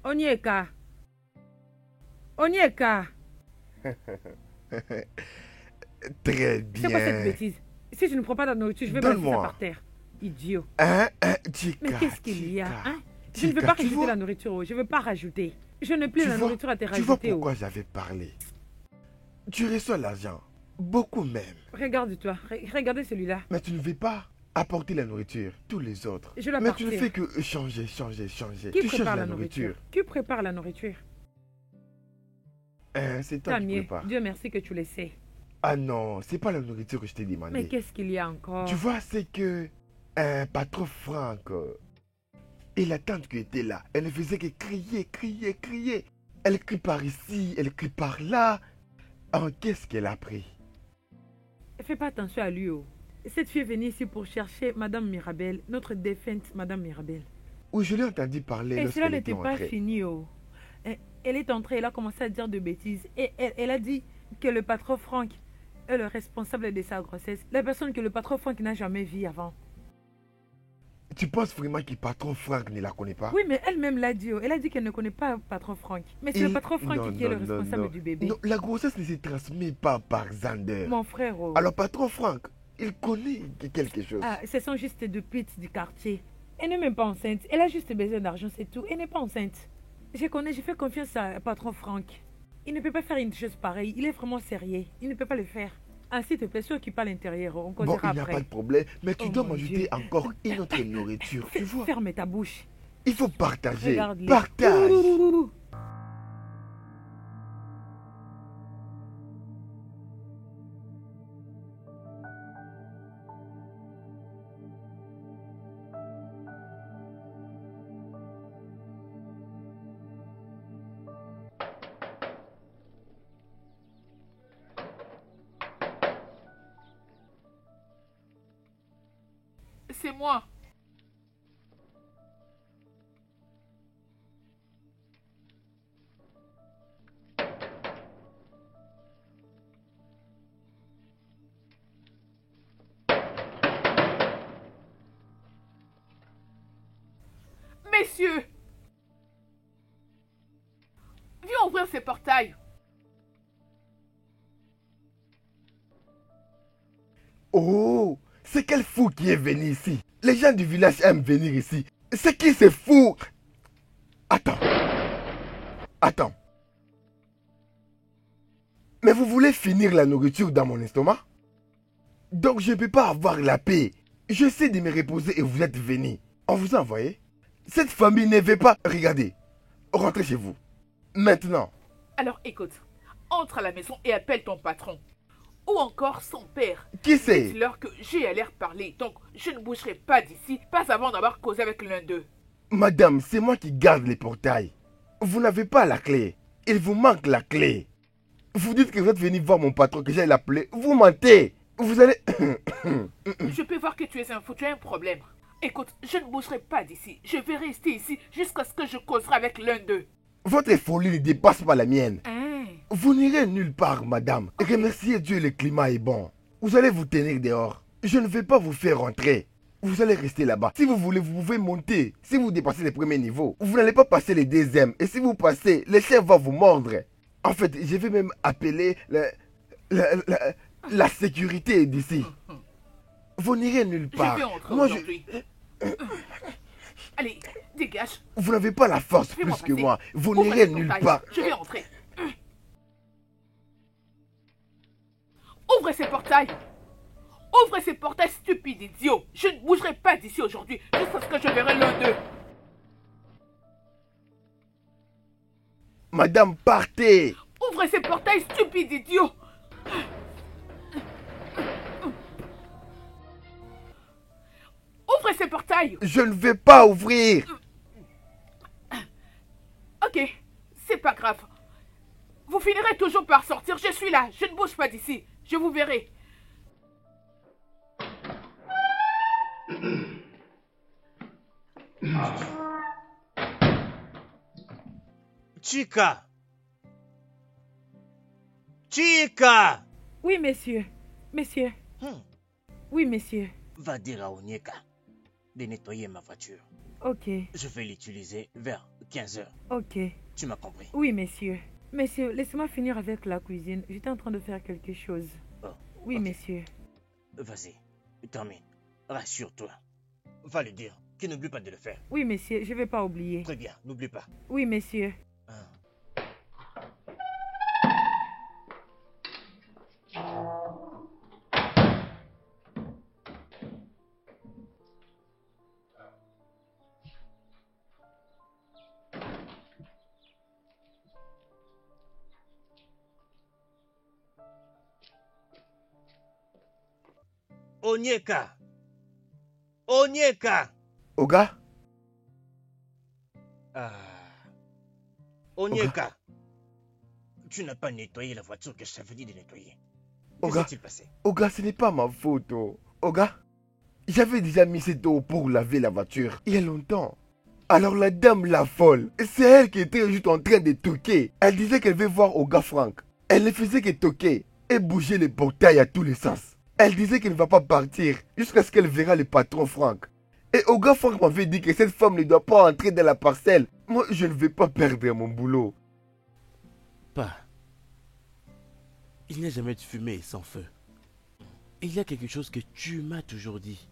Onyeka. Onyeka. Très C'est quoi cette bien. bêtise? Si tu ne prends pas ta nourriture, je vais balancer ça Donne-moi. par terre. Idiot. Chica, Mais qu'est-ce qu'il y a, Chica. hein? Je ne veux Chica, pas tu rajouter vois- la nourriture, oh. Je ne veux pas rajouter. Je n'ai plus Tu la vois- nourriture à te Tu vois rajouter, oh. pourquoi j'avais parlé? Tu reçois l'argent, beaucoup même, Regarde-toi, regardez celui-là. mais tu ne veux pas apporter la nourriture, tous les autres. Je dois Mais tu ne partir. fais que changer. Qui Tu changes prépare la la nourriture? Qui prépare la nourriture? C'est toi Tant qui mieux. prépares. Dieu merci que tu le sais. Ah non, c'est pas la nourriture que je t'ai Mais demandé. qu'est-ce qu'il y a encore? Tu vois, c'est que patron Franck et la tante qui était là, elle ne faisait que crier. Elle crie par ici, elle crie par là. Oh, qu'est-ce qu'elle a pris? Fais pas attention à lui, oh. Cette fille est venue ici pour chercher Madame Mirabel, notre défunte Madame Mirabel. Oui, je l'ai entendu parler Et cela lorsqu'elle était n'était pas entrée. fini, oh. Elle est entrée, elle a commencé à dire de bêtises. Et elle a dit que le patron Franck est le responsable de sa grossesse. La personne que le patron Franck n'a jamais vue avant. Tu penses vraiment que patron Franck ne la connaît pas? Oui, mais elle-même l'a dit, oh. Elle a dit qu'elle ne connaît pas le patron Franck. Mais c'est Et- le patron Franck non, qui est le non, responsable non. du bébé. Non, la grossesse ne se transmet pas par Xander. Mon frère, oh. Alors patron Franck, il connaît quelque chose. Ah, ce sont juste deux putes du quartier. Elle n'est même pas enceinte. Elle a juste besoin d'argent, c'est tout. Elle n'est pas enceinte. Je connais, je fais confiance à patron Franck. Il ne peut pas faire une chose pareille. Il est vraiment sérieux. Il ne peut pas le faire. Ah, s'il te plaît, sois occupé à l'intérieur. On Bon, causera il n'y a après. pas de problème, mais tu Oh, dois mon m'ajouter Dieu. encore une autre nourriture, tu vois. Ferme ta bouche. Il faut partager. Regarde-les. Partage. Ouh. Laissez-moi. Messieurs, viens ouvrir ces portails. Oh, c'est quel fou qui est venu ici? Les gens du village aiment venir ici. C'est qui ces fous? Attends. Attends. Mais vous voulez finir la nourriture dans mon estomac? Donc je ne peux pas avoir la paix. J'essaie de me reposer et vous êtes venus. On vous a envoyé? Cette famille ne veut pas... Regardez. Rentrez chez vous. Maintenant. Alors écoute, entre à la maison et appelle ton patron. Ou encore son père. Qui c'est? Dites-leur que j'ai à l'air parler, donc je ne bougerai pas d'ici, pas avant d'avoir causé avec l'un d'eux. Madame, c'est moi qui garde les portails. Vous n'avez pas la clé. Il vous manque la clé. Vous dites que vous êtes venu voir mon patron, que j'allais l'appeler. Vous mentez. Vous allez... Je peux voir que tu es un fou, tu as un problème. Écoute, je ne bougerai pas d'ici. Je vais rester ici jusqu'à ce que je causerai avec l'un d'eux. Votre folie ne dépasse pas la mienne. Hein? Vous n'irez nulle part, madame. Remerciez Dieu, le climat est bon. Vous allez vous tenir dehors. Je ne vais pas vous faire rentrer. Vous allez rester là-bas. Si vous voulez, vous pouvez monter. Si vous dépassez les premiers niveaux, vous n'allez pas passer les deuxièmes. Et si vous passez, le chef va vous mordre. En fait, je vais même appeler la sécurité d'ici. Vous n'irez nulle part. Je vais entrer Moi, aujourd'hui. Allez, dégage. Vous n'avez pas la force Fais-moi plus que passer. moi. Vous Ouvre n'irez ce nulle portail. part. Je vais entrer. Ouvrez ces portails. Ouvrez ces portails, stupide idiot. Je ne bougerai pas d'ici aujourd'hui jusqu'à ce que je verrai l'un d'eux. Madame, partez. Ouvrez ces portails, stupide idiot. Ouvrez ces portails. Je ne vais pas ouvrir. Ok, c'est pas grave. Vous finirez toujours par sortir. Je suis là. Je ne bouge pas d'ici. Je vous verrai. Chica! Chica! Oui, monsieur. Monsieur. Oui, monsieur. Va dire à Onyeka de nettoyer ma voiture. Ok. Je vais l'utiliser vers 15 heures. Ok. Tu m'as compris? Oui, monsieur. Monsieur, laissez-moi finir avec la cuisine. J'étais en train de faire quelque chose. Oh, Oui, ok. monsieur. Vas-y, termine. Rassure-toi. Va lui dire qu'il n'oublie pas de le faire. Oui, monsieur, je vais pas oublier. Très bien, n'oublie pas. Oui, monsieur. Hein. Onyeka! Onyeka! Oga? Ah. Onyeka! Tu n'as pas nettoyé la voiture que je t'avais dit de nettoyer. Que Oga. s'est-il passé? Oga, ce n'est pas ma faute. Oh. Oga? J'avais déjà mis cette eau pour laver la voiture il y a longtemps. Alors la dame la folle, c'est elle qui était juste en train de toquer. Elle disait qu'elle veut voir Oga Frank. Elle ne faisait que toquer et bouger les portails à tous les sens. Elle disait qu'elle ne va pas partir jusqu'à ce qu'elle verra le patron Frank. Et Oga Frank m'avait dit que cette femme ne doit pas entrer dans la parcelle. Moi, je ne vais pas perdre mon boulot. Pas. Il n'y a jamais de fumée sans feu. Il y a quelque chose que tu m'as toujours dit.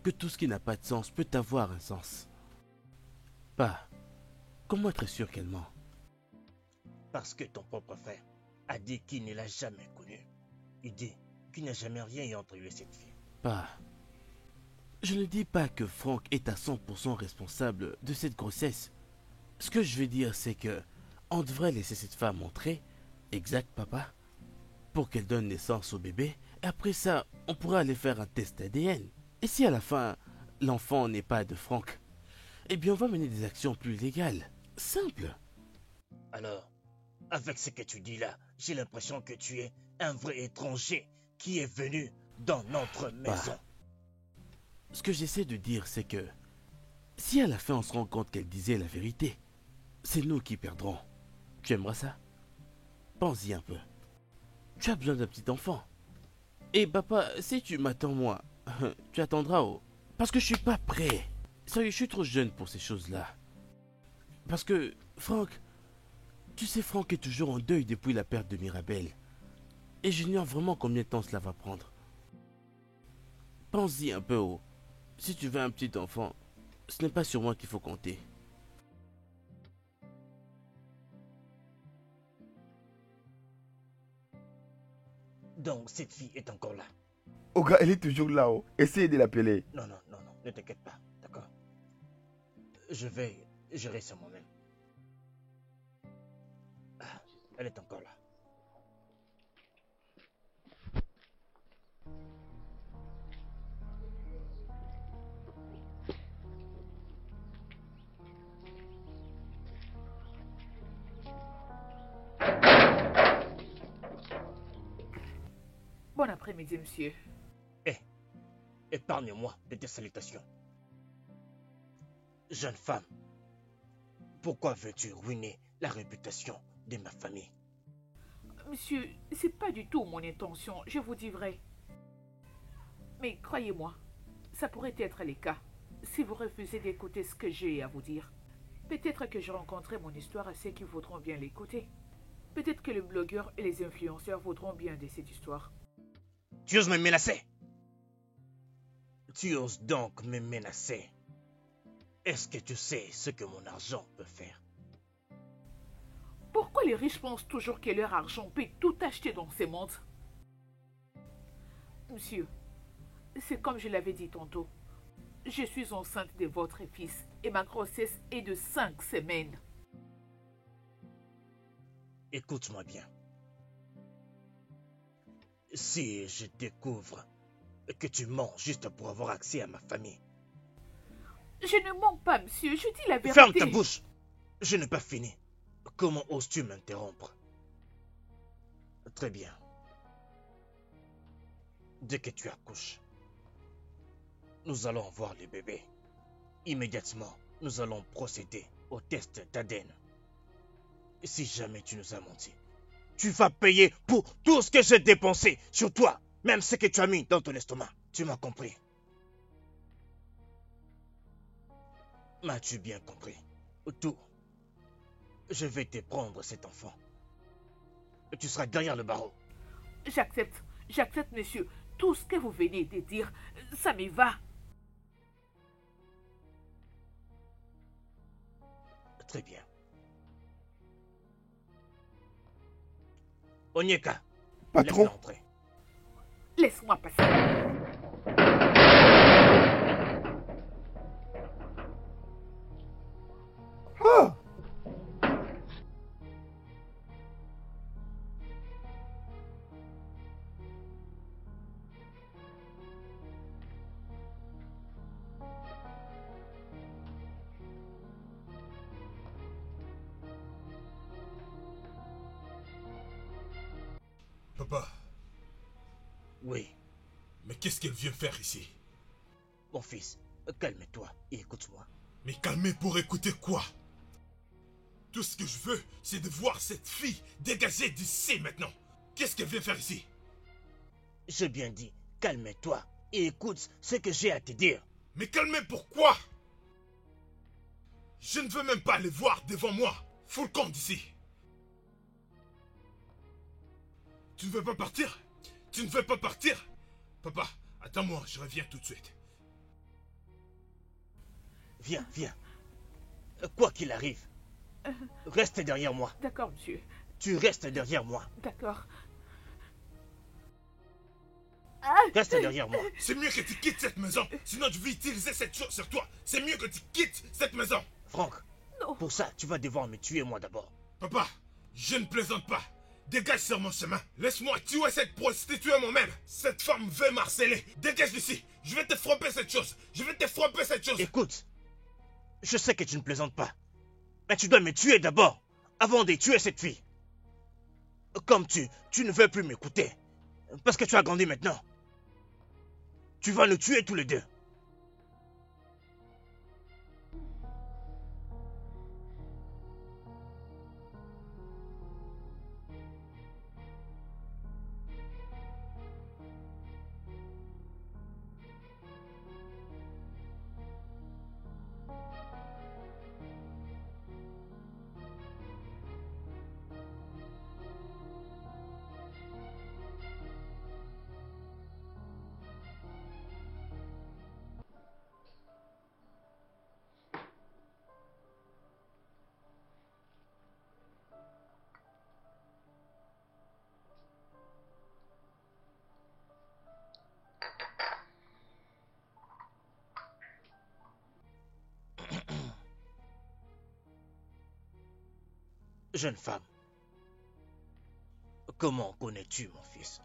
Que tout ce qui n'a pas de sens peut avoir un sens. Pas. Comment être sûr qu'elle ment? Parce que ton propre frère a dit qu'il ne l'a jamais connue. Il dit qu'il n'a jamais rien eu entre lui et cette fille. Pas. Je ne dis pas que Franck est à 100% responsable de cette grossesse. Ce que je veux dire, c'est que on devrait laisser cette femme entrer, exact papa, pour qu'elle donne naissance au bébé. Et après ça, on pourra aller faire un test ADN. Et si à la fin, l'enfant n'est pas de Franck, eh bien on va mener des actions plus légales. Simple. Alors, avec ce que tu dis là, j'ai l'impression que tu es un vrai étranger qui est venu dans notre maison. Ce que j'essaie de dire, c'est que si à la fin on se rend compte qu'elle disait la vérité, c'est nous qui perdrons. Tu aimeras ça? Pense-y un peu. Tu as besoin d'un petit enfant. Et papa, si tu m'attends moi, tu attendras au... Parce que je suis pas prêt. Sérieux, je suis trop jeune pour ces choses-là. Parce que, Franck, tu sais, Franck est toujours en deuil depuis la perte de Mirabel. Et j'ignore vraiment combien de temps cela va prendre. Pense-y un peu, oh. Si tu veux un petit enfant, ce n'est pas sur moi qu'il faut compter. Donc cette fille est encore là. Oga, elle est toujours là-haut. Essayez de l'appeler. Non, ne t'inquiète pas, d'accord? Je vais gérer ça moi-même. Ah, elle est encore là. Bon après-midi, monsieur. Épargne-moi de tes salutations. Jeune femme, pourquoi veux-tu ruiner la réputation de ma famille? Monsieur, c'est pas du tout mon intention, je vous dis vrai. Mais croyez-moi, ça pourrait être le cas si vous refusez d'écouter ce que j'ai à vous dire. Peut-être que je rencontrerai mon histoire à ceux qui voudront bien l'écouter. Peut-être que les blogueurs et les influenceurs voudront bien de cette histoire. Tu oses me menacer? Tu oses donc me menacer? Est-ce que tu sais ce que mon argent peut faire? Pourquoi les riches pensent toujours que leur argent peut tout acheter dans ce monde? Monsieur, c'est comme je l'avais dit tantôt. Je suis enceinte de votre fils et ma grossesse est de 5 semaines. Écoute-moi bien. Si je découvre que tu mens juste pour avoir accès à ma famille... Je ne mens pas, monsieur, je dis la vérité. Ferme ta bouche! Je n'ai pas fini. Comment oses-tu m'interrompre? Très bien. Dès que tu accouches, nous allons voir les bébés. Immédiatement, nous allons procéder au test d'ADN. Si jamais tu nous as menti, tu vas payer pour tout ce que j'ai dépensé sur toi, même ce que tu as mis dans ton estomac. Tu m'as compris? M'as-tu bien compris? Tout. Je vais te prendre cet enfant. Tu seras derrière le barreau. J'accepte, monsieur. Tout ce que vous venez de dire, ça me va. Très bien. Onyeka, Patron. laisse-la entrer. Laisse-moi passer. Ah! Papa, Oui, mais qu'est-ce qu'elle vient faire ici? mon fils, calme-toi et écoute-moi. Mais calmer pour écouter quoi? Tout ce que je veux, c'est de voir cette fille dégager d'ici maintenant. Qu'est-ce qu'elle vient faire ici? J'ai bien dit, calme-toi et écoute ce que j'ai à te dire. Mais calmer pourquoi? Je ne veux même pas les voir devant moi. Fous le camp d'ici. Tu ne veux pas partir? Tu ne veux pas partir? Papa, attends-moi, je reviens tout de suite. Viens. Quoi qu'il arrive, reste derrière moi. D'accord, monsieur. Tu restes derrière moi. D'accord. Reste derrière moi. C'est mieux que tu quittes cette maison, sinon je vais utiliser cette chose sur toi. C'est mieux que tu quittes cette maison. Franck, Non. pour ça, tu vas devoir me tuer moi d'abord. Papa, je ne plaisante pas. Dégage sur mon chemin. Laisse-moi tuer cette prostituée moi-même. Cette femme veut m'harceler. Dégage d'ici. Je vais te frapper cette chose. Écoute, je sais que tu ne plaisantes pas. Mais tu dois me tuer d'abord, avant de tuer cette fille. Comme tu ne veux plus m'écouter, parce que tu as grandi maintenant. Tu vas nous tuer tous les deux. Jeune femme, comment connais-tu mon fils?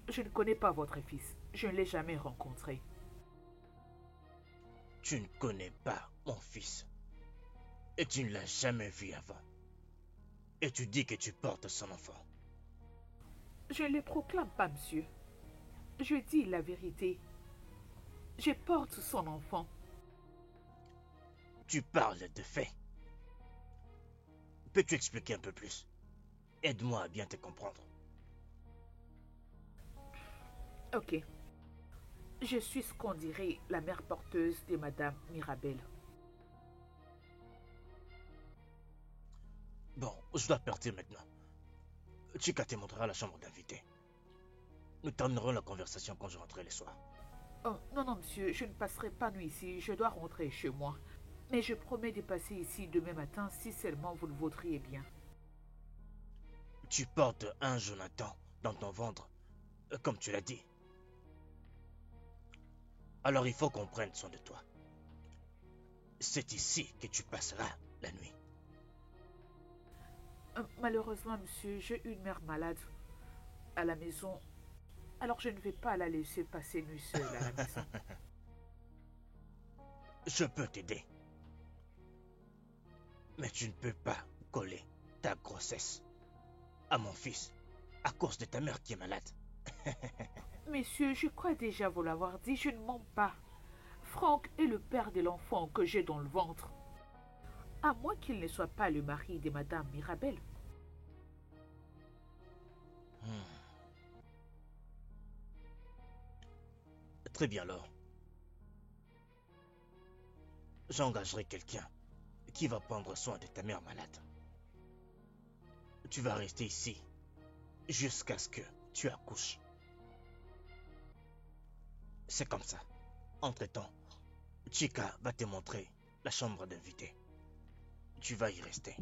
Je ne connais pas votre fils. Je ne l'ai jamais rencontré. Tu ne connais pas mon fils. Et tu ne l'as jamais vu avant. Et tu dis que tu portes son enfant. Je ne le proclame pas, monsieur. Je dis la vérité. Je porte son enfant. Tu parles de fait. Peux-tu expliquer un peu plus? Aide-moi à bien te comprendre. Ok. Je suis ce qu'on dirait la mère porteuse de Madame Mirabel. Bon, je dois partir maintenant. Chica te montrera la chambre d'invité. Nous terminerons la conversation quand je rentrerai le soir. Oh, non, non, monsieur, je ne passerai pas nuit ici. Je dois rentrer chez moi. Mais je promets de passer ici demain matin si seulement vous le voudriez bien. Tu portes un Jonathan dans ton ventre, comme tu l'as dit. Alors il faut qu'on prenne soin de toi. C'est ici que tu passeras la nuit. Malheureusement, monsieur, j'ai une mère malade à la maison. Alors je ne vais pas la laisser passer nuit seule à la maison. Je peux t'aider. Mais tu ne peux pas coller ta grossesse à mon fils à cause de ta mère qui est malade. Messieurs, je crois déjà vous l'avoir dit, je ne mens pas. Franck est le père de l'enfant que j'ai dans le ventre. À moins qu'il ne soit pas le mari de Madame Mirabel. Très bien alors. J'engagerai quelqu'un qui va prendre soin de ta mère malade. Tu vas rester ici jusqu'à ce que tu accouches. C'est comme ça. Entre-temps, Chica va te montrer la chambre d'invité. Tu vas y rester.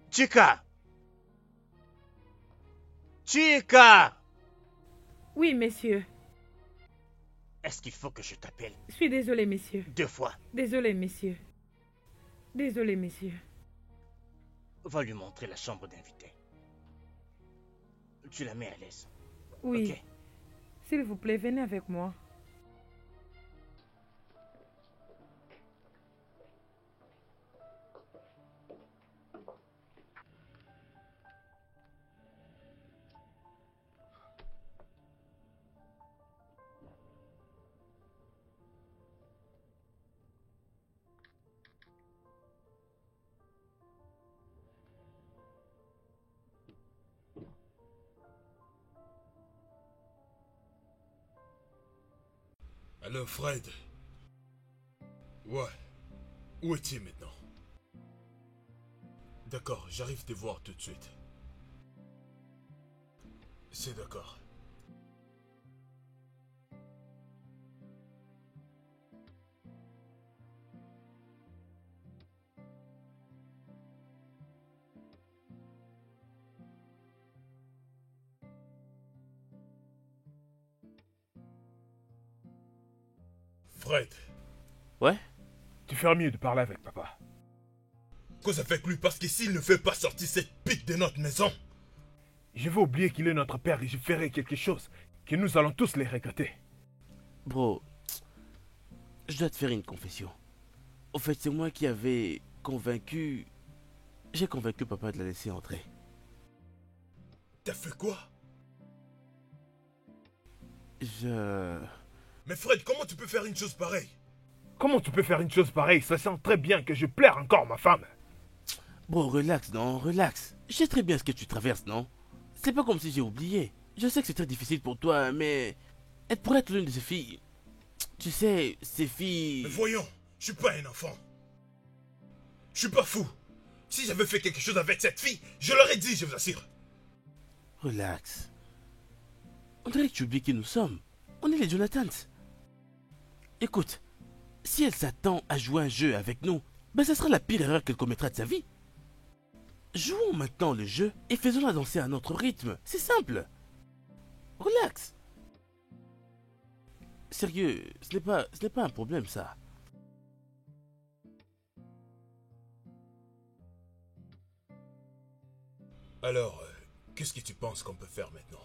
Chica! Chica! Oui, messieurs. Est-ce qu'il faut que je t'appelle Je suis désolée, messieurs. 2 fois? Désolée, messieurs. Désolée, messieurs. Va lui montrer la chambre d'invité. Tu la mets à l'aise. Oui. Ok. S'il vous plaît, venez avec moi. Alors Fred. Ouais. Où es-tu maintenant? D'accord, j'arrive te voir tout de suite. C'est d'accord. Fred, Ouais? Tu feras mieux de parler avec papa. cause avec lui parce que s'il ne fait pas sortir cette pique de notre maison, Je vais oublier qu'il est notre père et je ferai quelque chose que nous allons tous les regretter. Bro, je dois te faire une confession. Au fait, c'est moi qui avais convaincu... J'ai convaincu papa de la laisser entrer. t'as fait quoi? Mais Fred, comment tu peux faire une chose pareille? Comment tu peux faire une chose pareille, sachant très bien que je plaire encore ma femme? Bro, relax, non, relax. Je sais très bien ce que tu traverses, non? C'est pas comme si j'ai oublié. Je sais que c'est très difficile pour toi, mais... Elle pourrait être l'une de ces filles... Tu sais, ces filles... Mais voyons, je suis pas un enfant. Je suis pas fou. Si j'avais fait quelque chose avec cette fille, je l'aurais dit, je vous assure. Relax. On dirait que tu oublies qui nous sommes. On est les Jonathans. Écoute, si elle s'attend à jouer un jeu avec nous, ben ça sera la pire erreur qu'elle commettra de sa vie. Jouons maintenant le jeu et faisons-la danser à notre rythme. C'est simple. Relax. Sérieux, ce n'est pas un problème ça. Alors, qu'est-ce que tu penses qu'on peut faire maintenant?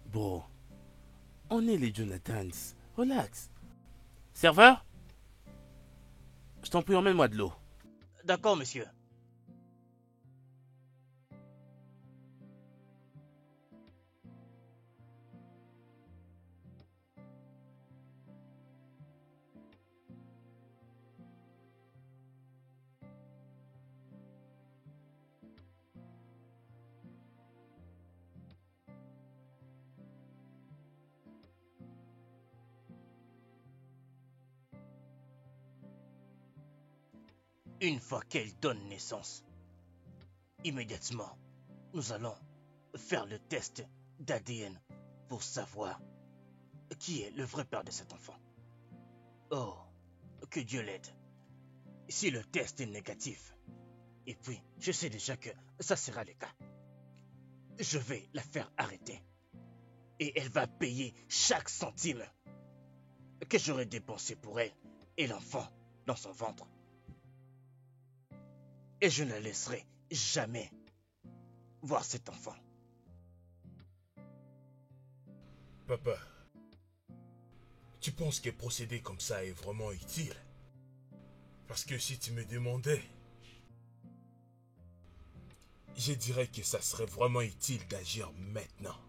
Bon, on est les Jonathans. Relax. Serveur? Je t'en prie, emmène-moi de l'eau. D'accord, monsieur. Une fois qu'elle donne naissance, immédiatement, nous allons faire le test d'ADN pour savoir qui est le vrai père de cet enfant. Oh, que Dieu l'aide. Si le test est négatif, et puis je sais déjà que ça sera le cas, je vais la faire arrêter. Et elle va payer chaque centime que j'aurai dépensé pour elle et l'enfant dans son ventre. Et je ne la laisserai jamais voir cet enfant. Papa, tu penses que procéder comme ça est vraiment utile? Parce que si tu me demandais, je dirais que ça serait vraiment utile d'agir maintenant.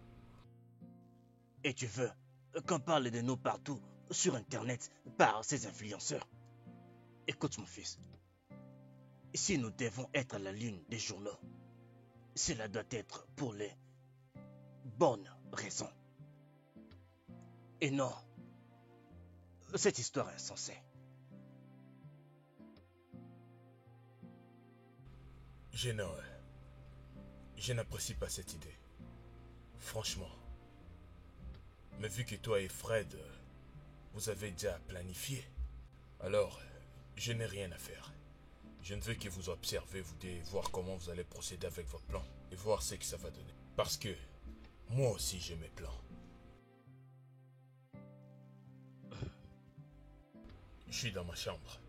Et tu veux qu'on parle de nous partout sur Internet par ces influenceurs? Écoute mon fils, si nous devons être à la lune des journaux, cela doit être pour les bonnes raisons. Et non, cette histoire insensée. Je n'apprécie pas cette idée. Franchement. Mais vu que toi et Fred, vous avez déjà planifié, alors je n'ai rien à faire. Je ne veux que vous observer, vous deux, voir comment vous allez procéder avec votre plan et voir ce que ça va donner. Parce que moi aussi j'ai mes plans. Je suis dans ma chambre.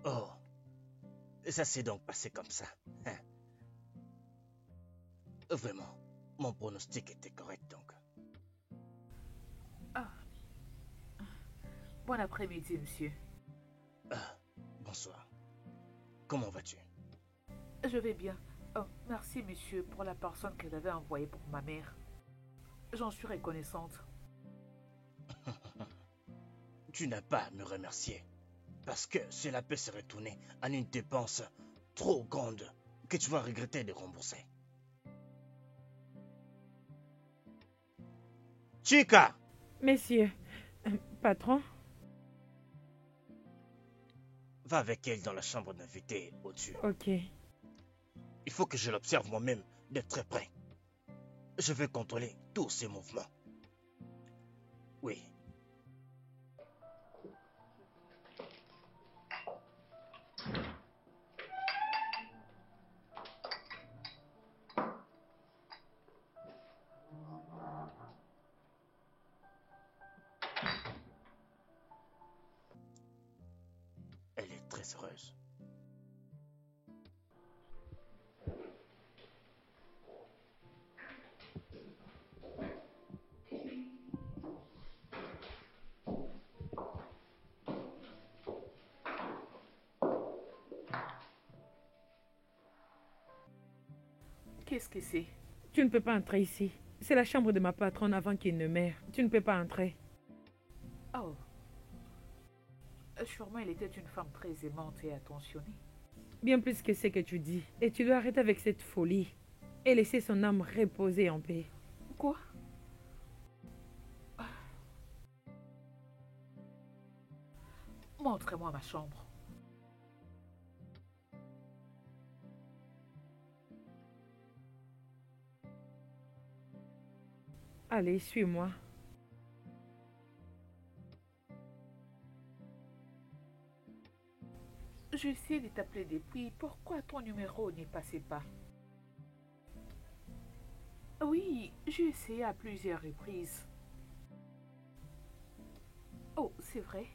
Oh, ça s'est donc passé comme ça. Hein? Vraiment, mon pronostic était correct donc. Bon après-midi, monsieur. Ah, bonsoir. Comment vas-tu? Je vais bien. Oh, merci, monsieur, pour la personne que vous avez envoyée pour ma mère. J'en suis reconnaissante. Tu n'as pas à me remercier. Parce que cela peut se retourner en une dépense trop grande que tu vas regretter de rembourser. Chica! Messieurs, patron, Va avec elle dans la chambre d'invité au-dessus. ok. Il faut que je l'observe moi-même de très près. Je vais contrôler tous ses mouvements. Oui. Elle est très heureuse. Qu'est-ce que c'est? Tu ne peux pas entrer ici. C'est la chambre de ma patronne avant qu'il ne meure. Tu ne peux pas entrer. Oh. Sûrement, elle était une femme très aimante et attentionnée. Bien plus que ce que tu dis. Et tu dois arrêter avec cette folie. Et laisser son âme reposer en paix. Quoi? Montre-moi ma chambre. Allez, suis-moi. J'ai essayé de t'appeler depuis. Pourquoi ton numéro n'y passait pas? Oui, j'ai essayé à plusieurs reprises. Oh, c'est vrai.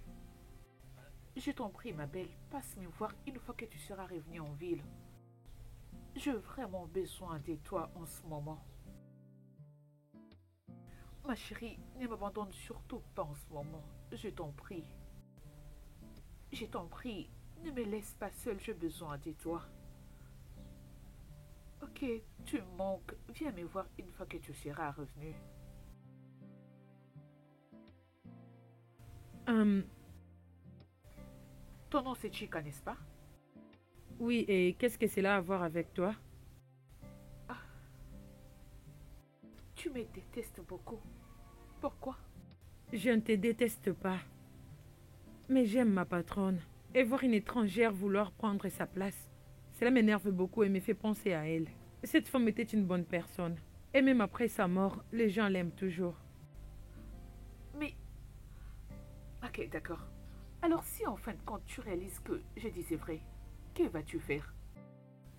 Je t'en prie, ma belle, passe me voir une fois que tu seras revenue en ville. J'ai vraiment besoin de toi en ce moment. Ma chérie, ne m'abandonne surtout pas en ce moment. Je t'en prie. Je t'en prie, ne me laisse pas seule, j'ai besoin de toi. Ok, tu me manques. Viens me voir une fois que tu seras revenu. Ton nom c'est Chica, n'est-ce pas? Oui, et qu'est-ce que cela a à voir avec toi? Tu me détestes beaucoup. Pourquoi? Je ne te déteste pas. Mais j'aime ma patronne. Et voir une étrangère vouloir prendre sa place, cela m'énerve beaucoup et me fait penser à elle. Cette femme était une bonne personne. Et même après sa mort, les gens l'aiment toujours. Mais... Ok, d'accord. Alors si en fin de compte tu réalises que je disais vrai, que vas-tu faire?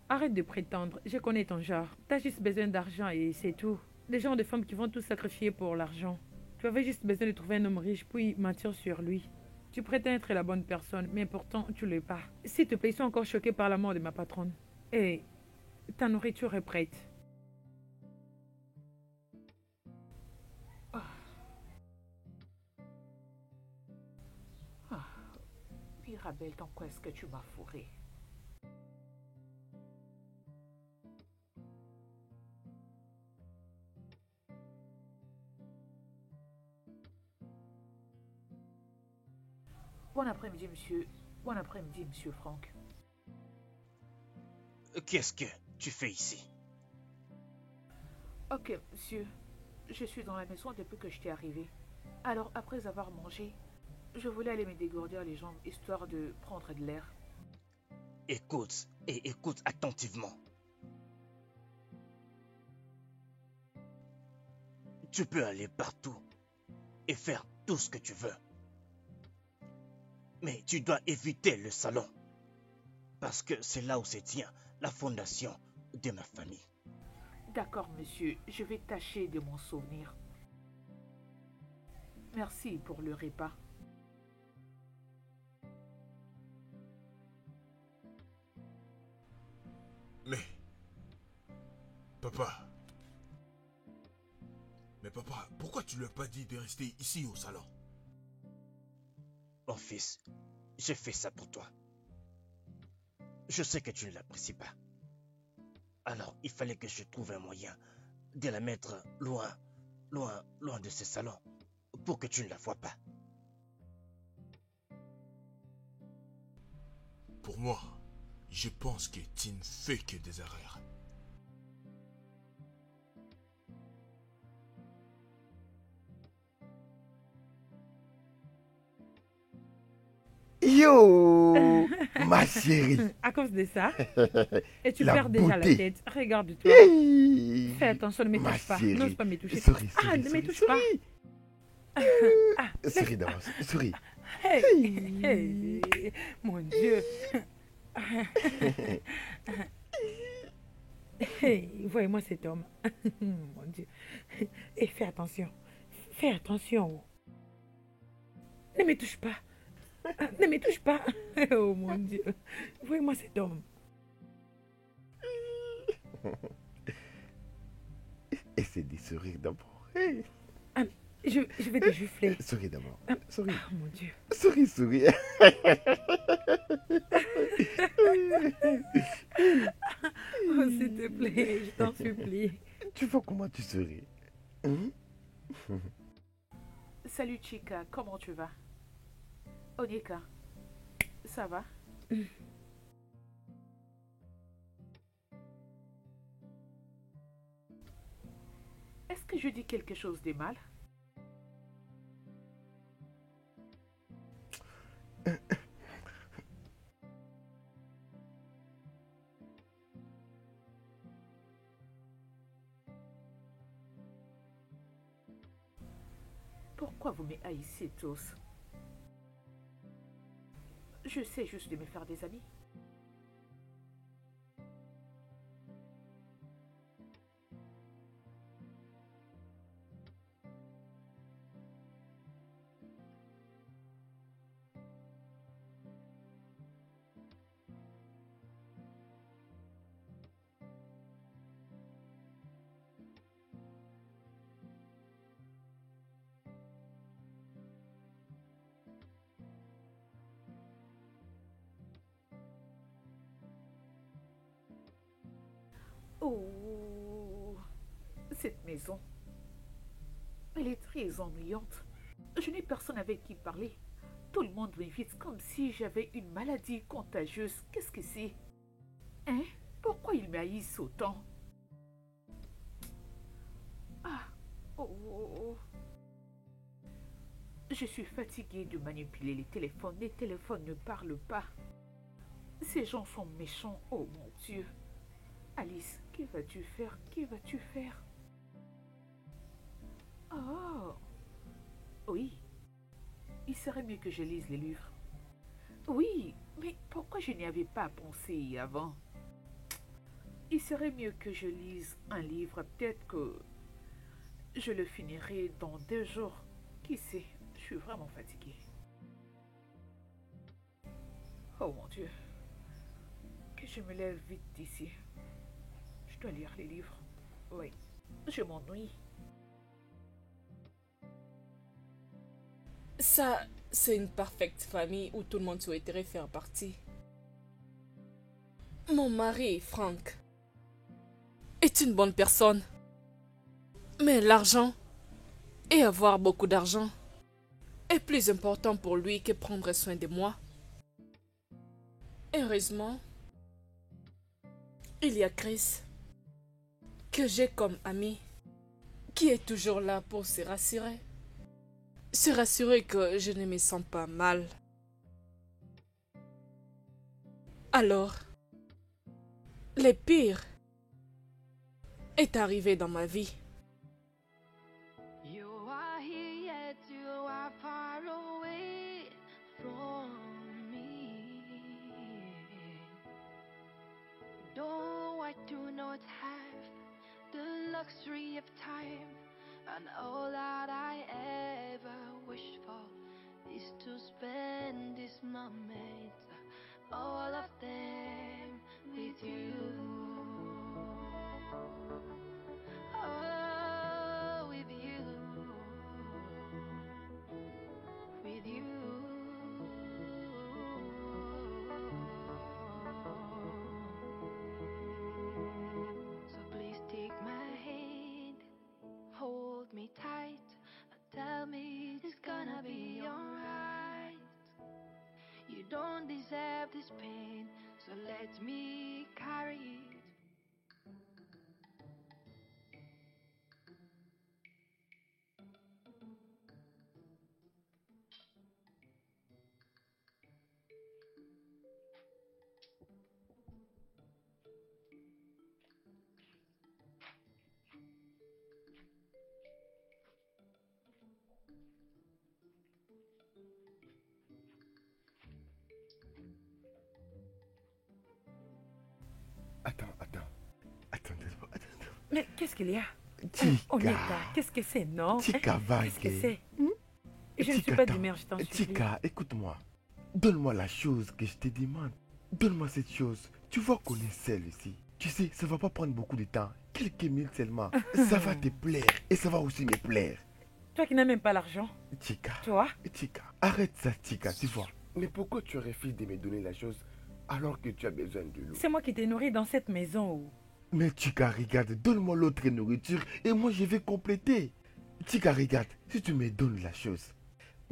Arrête de prétendre, je connais ton genre. T'as juste besoin d'argent et c'est tout. Les gens de femmes qui vont tout sacrifier pour l'argent. Tu avais juste besoin de trouver un homme riche puis mentir sur lui. Tu prétends être la bonne personne, mais pourtant tu ne l'es pas. S'il te plaît, ils sont encore choqués par la mort de ma patronne. Et ta nourriture est prête. Mirabelle, dans quoi est-ce que tu m'as fourré? Bon après-midi, monsieur. Bon après-midi, monsieur Franck. Qu'est-ce que tu fais ici? Ok, monsieur. Je suis dans la maison depuis que je t'ai arrivé. Alors, après avoir mangé, je voulais aller me dégourdir les jambes, histoire de prendre de l'air. Écoute, et écoute attentivement. Tu peux aller partout et faire tout ce que tu veux. Mais tu dois éviter le salon. Parce que c'est là où se tient la fondation de ma famille. D'accord, monsieur, je vais tâcher de m'en souvenir. Merci pour le repas. Mais... Papa... Mais papa, pourquoi tu lui as pas dit de rester ici au salon? Mon fils, j'ai fait ça pour toi. Je sais que tu ne l'apprécies pas. Alors, il fallait que je trouve un moyen de la mettre loin, loin de ce salon, pour que tu ne la vois pas. Pour moi, je pense que tu ne fais que des erreurs. Yo, ma chérie. À cause de ça, et tu La perds déjà la beauté. tête. Regarde-toi. Hey, Fais attention, ne me ma touche pas. chérie. N'ose pas me toucher. Souris, Ah, souris, ne me souris, touche pas. Souris d'avance, souris. Hey, hey, mon Dieu. Hey, voyez-moi cet homme. Mon Dieu. Et fais attention. Fais attention. Ne me touche pas. Ne me touche pas. Oh mon Dieu. Voyez-moi cet homme. Essaie de sourire d'abord. Hey. Je vais te gifler. Souris d'abord. Souris. Oh mon Dieu. Souris, souris. Oh, s'il te plaît, je t'en supplie. Tu vois comment tu souris? Hein? Salut Chica, comment tu vas? Onyeka, ça va? Est-ce que je dis quelque chose de mal? Pourquoi vous me haïssez tous? Je sais juste de me faire des amis. Oh, cette maison, elle est très ennuyante. Je n'ai personne avec qui parler. Tout le monde m'invite comme si j'avais une maladie contagieuse. Qu'est-ce que c'est? Hein? Pourquoi ils m'haïssent autant? Ah, oh. Je suis fatiguée de manipuler les téléphones. Les téléphones ne parlent pas. Ces gens sont méchants. Oh mon Dieu. Alice, que vas-tu faire? Que vas-tu faire? Oh, oui. Il serait mieux que je lise les livres. Oui, mais pourquoi je n'y avais pas pensé avant? Il serait mieux que je lise un livre. Peut-être que je le finirai dans 2 jours. Qui sait? Je suis vraiment fatiguée. Oh mon Dieu. Que je me lève vite d'ici. Je dois lire les livres. Oui, je m'ennuie. Ça, c'est une parfaite famille où tout le monde souhaiterait faire partie. Mon mari, Frank, est une bonne personne. Mais l'argent, et avoir beaucoup d'argent, est plus important pour lui que prendre soin de moi. Heureusement, il y a Chris, que j'ai comme ami, qui est toujours là pour se rassurer. Se rassurer que je ne me sens pas mal. Alors, le pire est arrivé dans ma vie. You are here yet you are far away from me. Though I do not have the luxury of time, and all that I ever wish for is to spend this moment, all of them, with you. Oh, with you. With you. So please take my hand, hold me tight, and tell me it's gonna be alright. You don't deserve this pain, so let me carry it. Attends. Mais qu'est-ce qu'il y a? Chica, qu'est-ce que c'est, non? Chica, va. Qu'est-ce que c'est? Je ne suis Chica, pas attends. d'humeur, je t'en supplie. Chica, écoute-moi. Donne-moi la chose que je te demande. Donne-moi cette chose. Tu vois qu'on est seul ici. Tu sais, ça va pas prendre beaucoup de temps. Quelques minutes seulement. Ça va te plaire et ça va aussi me plaire. Toi qui n'as même pas l'argent. Chica. Toi? Chica, arrête ça, Chica, tu vois. Mais pourquoi tu refuses de me donner la chose alors que tu as besoin de l'eau? C'est moi qui t'ai nourri dans cette maison. Mais Chica, regarde, donne-moi l'autre nourriture et moi je vais compléter. Chica, regarde, si tu me donnes la chose,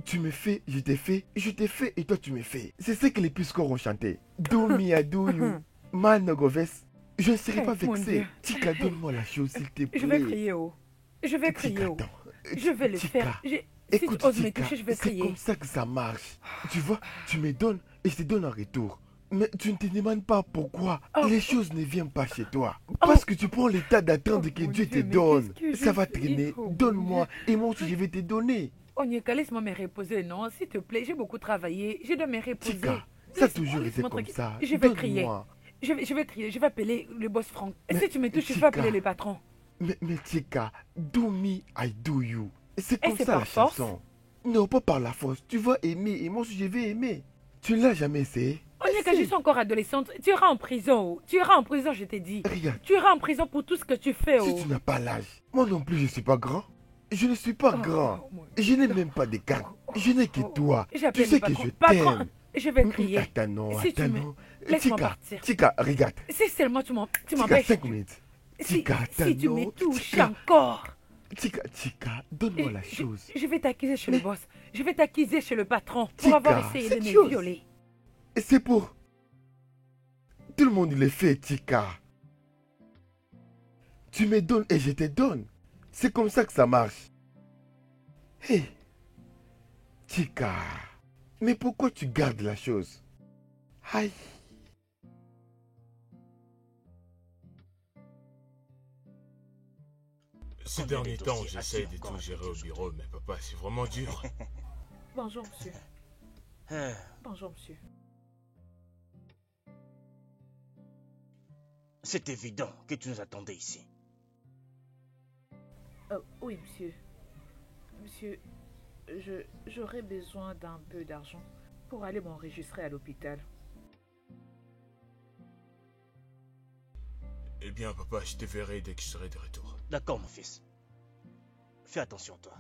tu me fais, je te fais, je te fais et toi tu me fais. C'est ce que les Piscos ont chanté. Do me, I do you, man no go vex. Je ne serai pas Mon vexé. Dieu. Chica, donne-moi la chose s'il te plaît. Je vais crier haut. Je vais crier Chica, haut. attends. Je vais le Chica, faire. Si écoute, tu oses me Chica, toucher, je vais c'est crier. comme ça que ça marche. Tu vois, tu me donnes et je te donne en retour. Mais tu ne te demandes pas pourquoi les choses ne viennent pas chez toi. Parce que tu prends le temps d'attendre que mon Dieu Dieu, te mais donne. qu'est-ce que Ça je va fais? traîner. Oh, mon Donne-moi et moi aussi je vais te donner. Onyeka, laisse-moi me reposer, non? S'il te plaît, j'ai beaucoup travaillé. Je dois me reposer. Chica, Ça a toujours été laisse-moi comme tranquille. ça. Je vais crier. Donne-moi. Je vais crier, je vais appeler le boss Franck. Et Mais, si tu me touches, je vais Chica. appeler le patron. Mais Chica, do me, I do you. C'est comme c'est ça par la force? chanson. Non, pas par la force. Tu vas aimer et moi aussi je vais aimer. Tu ne l'as jamais essayé? Onyeka, Essaye. je suis encore adolescente. Tu iras en prison. Tu iras en prison, je t'ai dit. Regarde, Tu iras en prison pour tout ce que tu fais. si tu n'as pas l'âge, moi non plus je ne suis pas grand. Je ne suis pas grand. mon Je n'ai même pas de canne. Je n'ai que toi. Tu J'appelle sais le que patron. je Patron, t'aime. je vais crier. Attends, non, Si tu attends, me- non. Laisse-moi Chica, partir. Chica, regarde. Si seulement tu Chica, m'empêches. 5 minutes. Si, Chica, si tu attends, me non. touches Chica. encore. Chica, donne-moi la chose. Je vais t'accuser chez le boss. Je vais t'accuser chez le patron pour Chica, avoir essayé de cette me chose. violer. Et c'est pour... Tout le monde le fait, Chica. Tu me donnes et je te donne. C'est comme ça que ça marche. Hé, Chica, mais pourquoi tu gardes la chose? Aïe. Ces Combien de derniers temps, dossiers j'essaie as-tu de encore tout à gérer au résoudre? bureau, mais papa, c'est vraiment dur. Bonjour, monsieur. Ah, Bonjour, monsieur. c'est évident que tu nous attendais ici. Oui, monsieur. Monsieur, j'aurais besoin d'un peu d'argent pour aller m'enregistrer à l'hôpital. Eh bien, papa, je te verrai dès que je serai de retour. D'accord, mon fils. Fais attention, toi.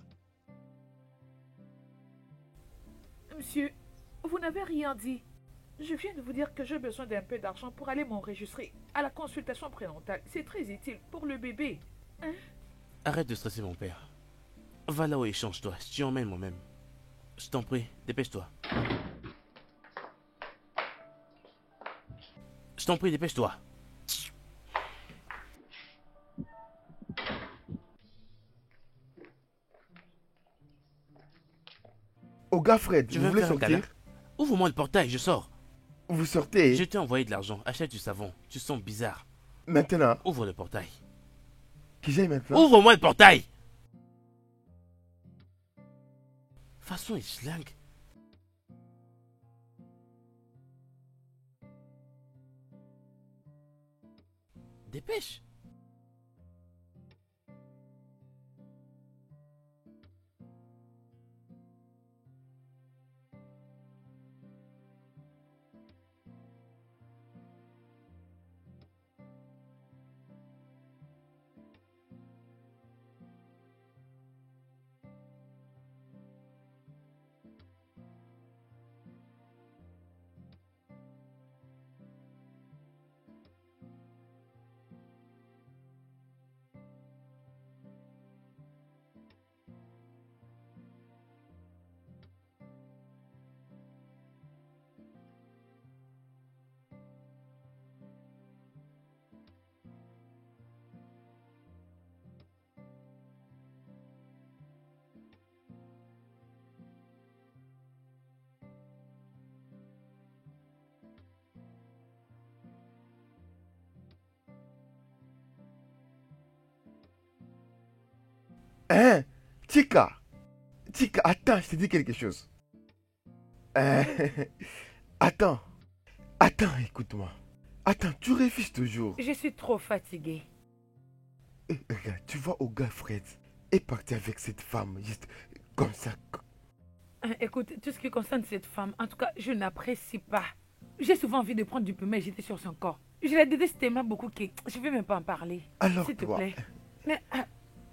Monsieur, vous n'avez rien dit. Je viens de vous dire que j'ai besoin d'un peu d'argent pour aller m'enregistrer à la consultation prénatale. C'est très utile pour le bébé. Arrête de stresser mon père. Va là où échange-toi, je t'y emmène moi-même. Je t'en prie, dépêche-toi. Je t'en prie, dépêche-toi. Oh gars Fred, Tu vous veux voulez faire un câlin? sortir? Ouvre-moi le portail, je sors. Vous sortez Je t'ai envoyé de l'argent, achète du savon. Tu sens bizarre. maintenant. Ouvre le portail. Qui j'aille maintenant? Ouvre-moi le portail! Façon, il schlingue. Dépêche. Hein? Chica, attends, je te dis quelque chose. Hein? Attends, écoute-moi. Attends, tu refuses toujours. Je suis trop fatiguée. Regarde, tu vois au gars Fred est parti avec cette femme, juste comme ça. Écoute, tout ce qui concerne cette femme, en tout cas, je n'apprécie pas. J'ai souvent envie de prendre du pumet et jeter sur son corps. Je la déteste tellement beaucoup que je ne vais même pas en parler. Alors S'il te toi, plaît. Mais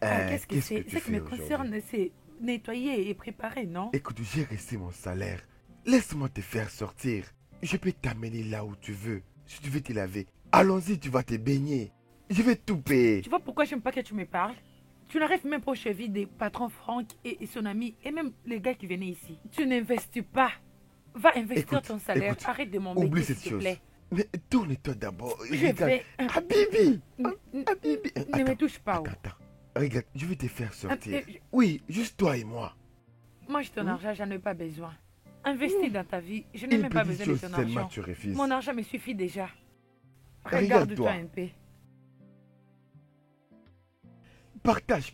qu'est-ce que c'est? Ce qui me concerne, c'est nettoyer et préparer, non? Écoute, j'ai reçu mon salaire. Laisse-moi te faire sortir. Je peux t'amener là où tu veux. Si tu veux te laver, allons-y, tu vas te baigner. Je vais tout payer. Tu vois pourquoi j'aime pas que tu me parles? Tu n'arrives même pas aux chevilles des patrons Franck et son ami, et même les gars qui venaient ici. Tu n'investis pas. Va investir Écoute, ton salaire. écoute, Arrête de Oublie m'embêter, cette s'il te chose. plaît. Mais tourne-toi d'abord. Je Regarde. vais... Habibi. Ne Habibi. me touche pas. oh. Attends. Regarde, je vais te faire sortir. je- Oui, juste toi et moi. Moi, ton argent, j'en ai pas besoin. Investis dans ta vie. Je n'ai Une même pas petite besoin de chose ton seulement argent. tu refuses. Mon argent me suffit déjà. Regarde-toi. Regarde-toi un peu. Partage.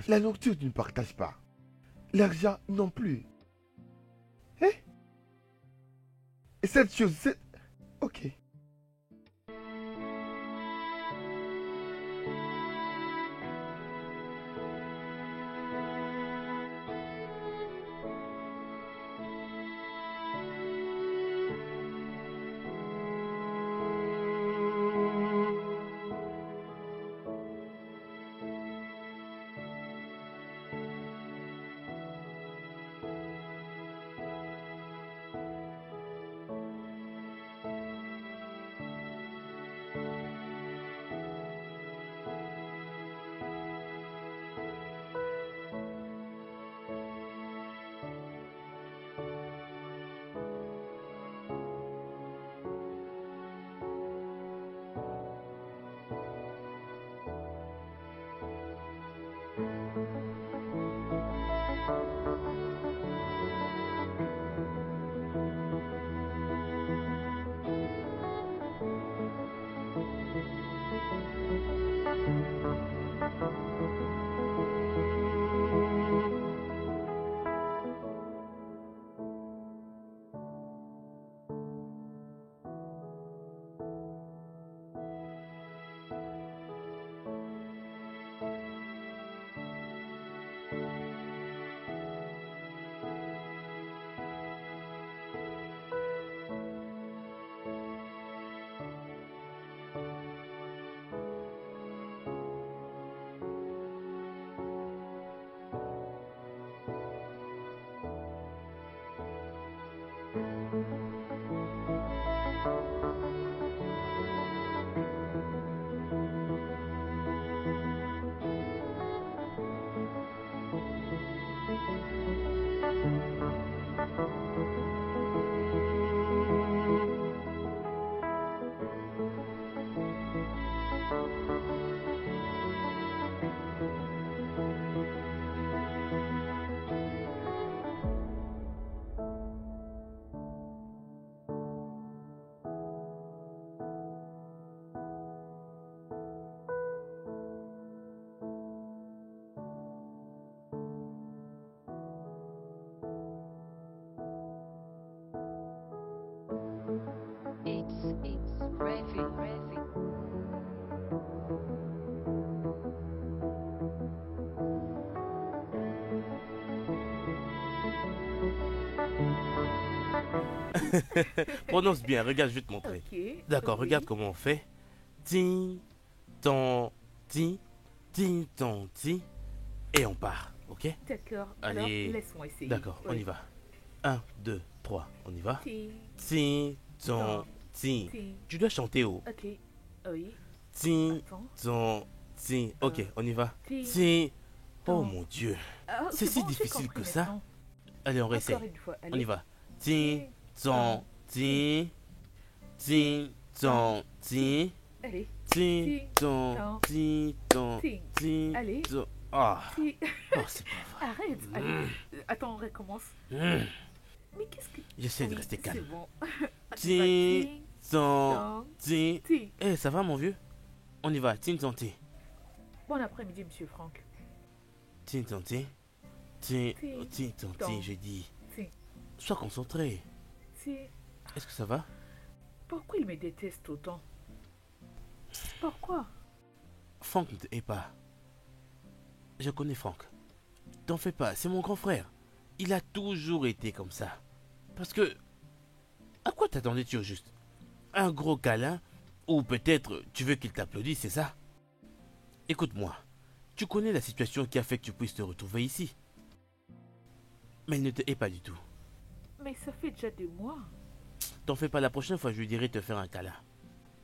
La nourriture, tu ne partages pas. L'argent non plus. Cette chose, c'est... Ok. It's Revi. Prononce bien, regarde, je vais te montrer. Ok. D'accord, oui. regarde comment on fait. Tin, ton, tin, tin, ton, tin. Et on part, ok? D'accord. Allez. Alors, laisse-moi essayer. D'accord, on Oui. y va. 1, 2, 3, on y va. Ti, Tin, ton, tin. ti. Tu dois chanter haut. Ok. Oui. Tin, Attends. ton, tin. Ok, on y va. Ti. Tin. Oh ton. mon Dieu. Ah, C'est si bon, j'ai difficile compris que ça. maintenant. Allez, on réessaye. Encore une fois. On y Allez. va. Tin, ton, tin. Tin, ton, tin. Allez. Tin, Ti, ton, ton, tin, ton, ti. tin, Allez. ton. Ah, Ti. oh, c'est pas vrai. Arrête. Allez. Attends, on recommence. Hmm. Mais qu'est-ce que... J'essaie de Oui, rester c'est calme. bon. Tin, ton, ton, tin. ti. Eh, ça va, mon vieux? On y va. Tin, ton, tin. Bon après-midi, monsieur Franck. Tin, ton, tin. Tin, Ti, tin, ton, tin, ton. je dis. Ti. Sois concentré. Si. Est-ce que ça va? Pourquoi il me déteste autant? Pourquoi? Franck ne te hait pas. Je connais Franck. T'en fais pas, c'est mon grand frère. Il a toujours été comme ça. Parce que... À quoi t'attendais-tu au juste? Un gros câlin? Ou peut-être tu veux qu'il t'applaudisse, c'est ça? Écoute-moi. Tu connais la situation qui a fait que tu puisses te retrouver ici. Mais il ne te hait pas du tout. Mais ça fait déjà 2 mois. T'en fais pas, la prochaine fois je lui dirai de te faire un câlin.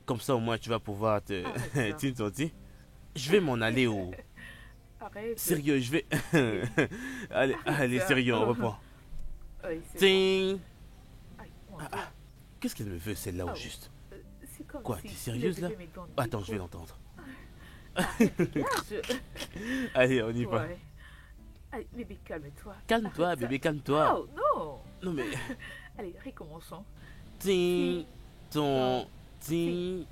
Comme ça au moins tu vas pouvoir te... Arrête ça. Tin. Je vais m'en aller au... Arrête. Sérieux, je vais... allez, allez, ça. sérieux, on reprend. Oui, c'est Ting. bon. Aïe, mon Ah, Dieu. ah. Qu'est-ce qu'elle me veut celle-là au Oh. juste? C'est comme Quoi, si t'es il sérieuse là? avait mes dents du Attends, je vais cou. l'entendre. Regarde. Allez, on y va. Ouais. Allez, bébé, calme-toi. Calme-toi, Arrête ça. bébé, calme-toi. Oh, non. Non mais... Allez, recommençons. Ting, ton, Ting. ting.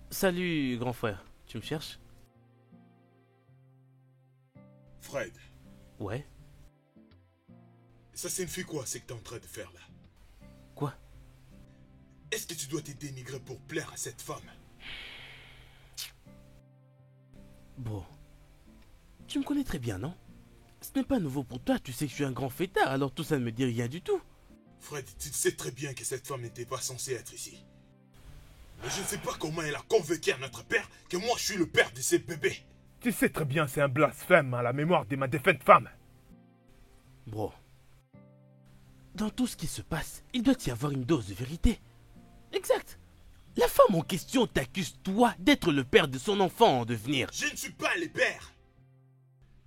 Salut, grand frère. Tu me cherches? Fred, Ouais. ça signifie quoi ce que tu es en train de faire là? Quoi? Est-ce que tu dois te dénigrer pour plaire à cette femme? Bro, tu me connais très bien, non? Ce n'est pas nouveau pour toi, tu sais que je suis un grand fêtard, alors tout ça ne me dit rien du tout. Fred, tu sais très bien que cette femme n'était pas censée être ici. Mais je ne sais pas comment elle a convaincu à notre père que moi je suis le père de ces bébés. Tu sais très bien, c'est un blasphème à la mémoire de ma défunte femme. Bro, dans tout ce qui se passe, il doit y avoir une dose de vérité. Exact. La femme en question t'accuse toi d'être le père de son enfant en devenir. Je ne suis pas le père.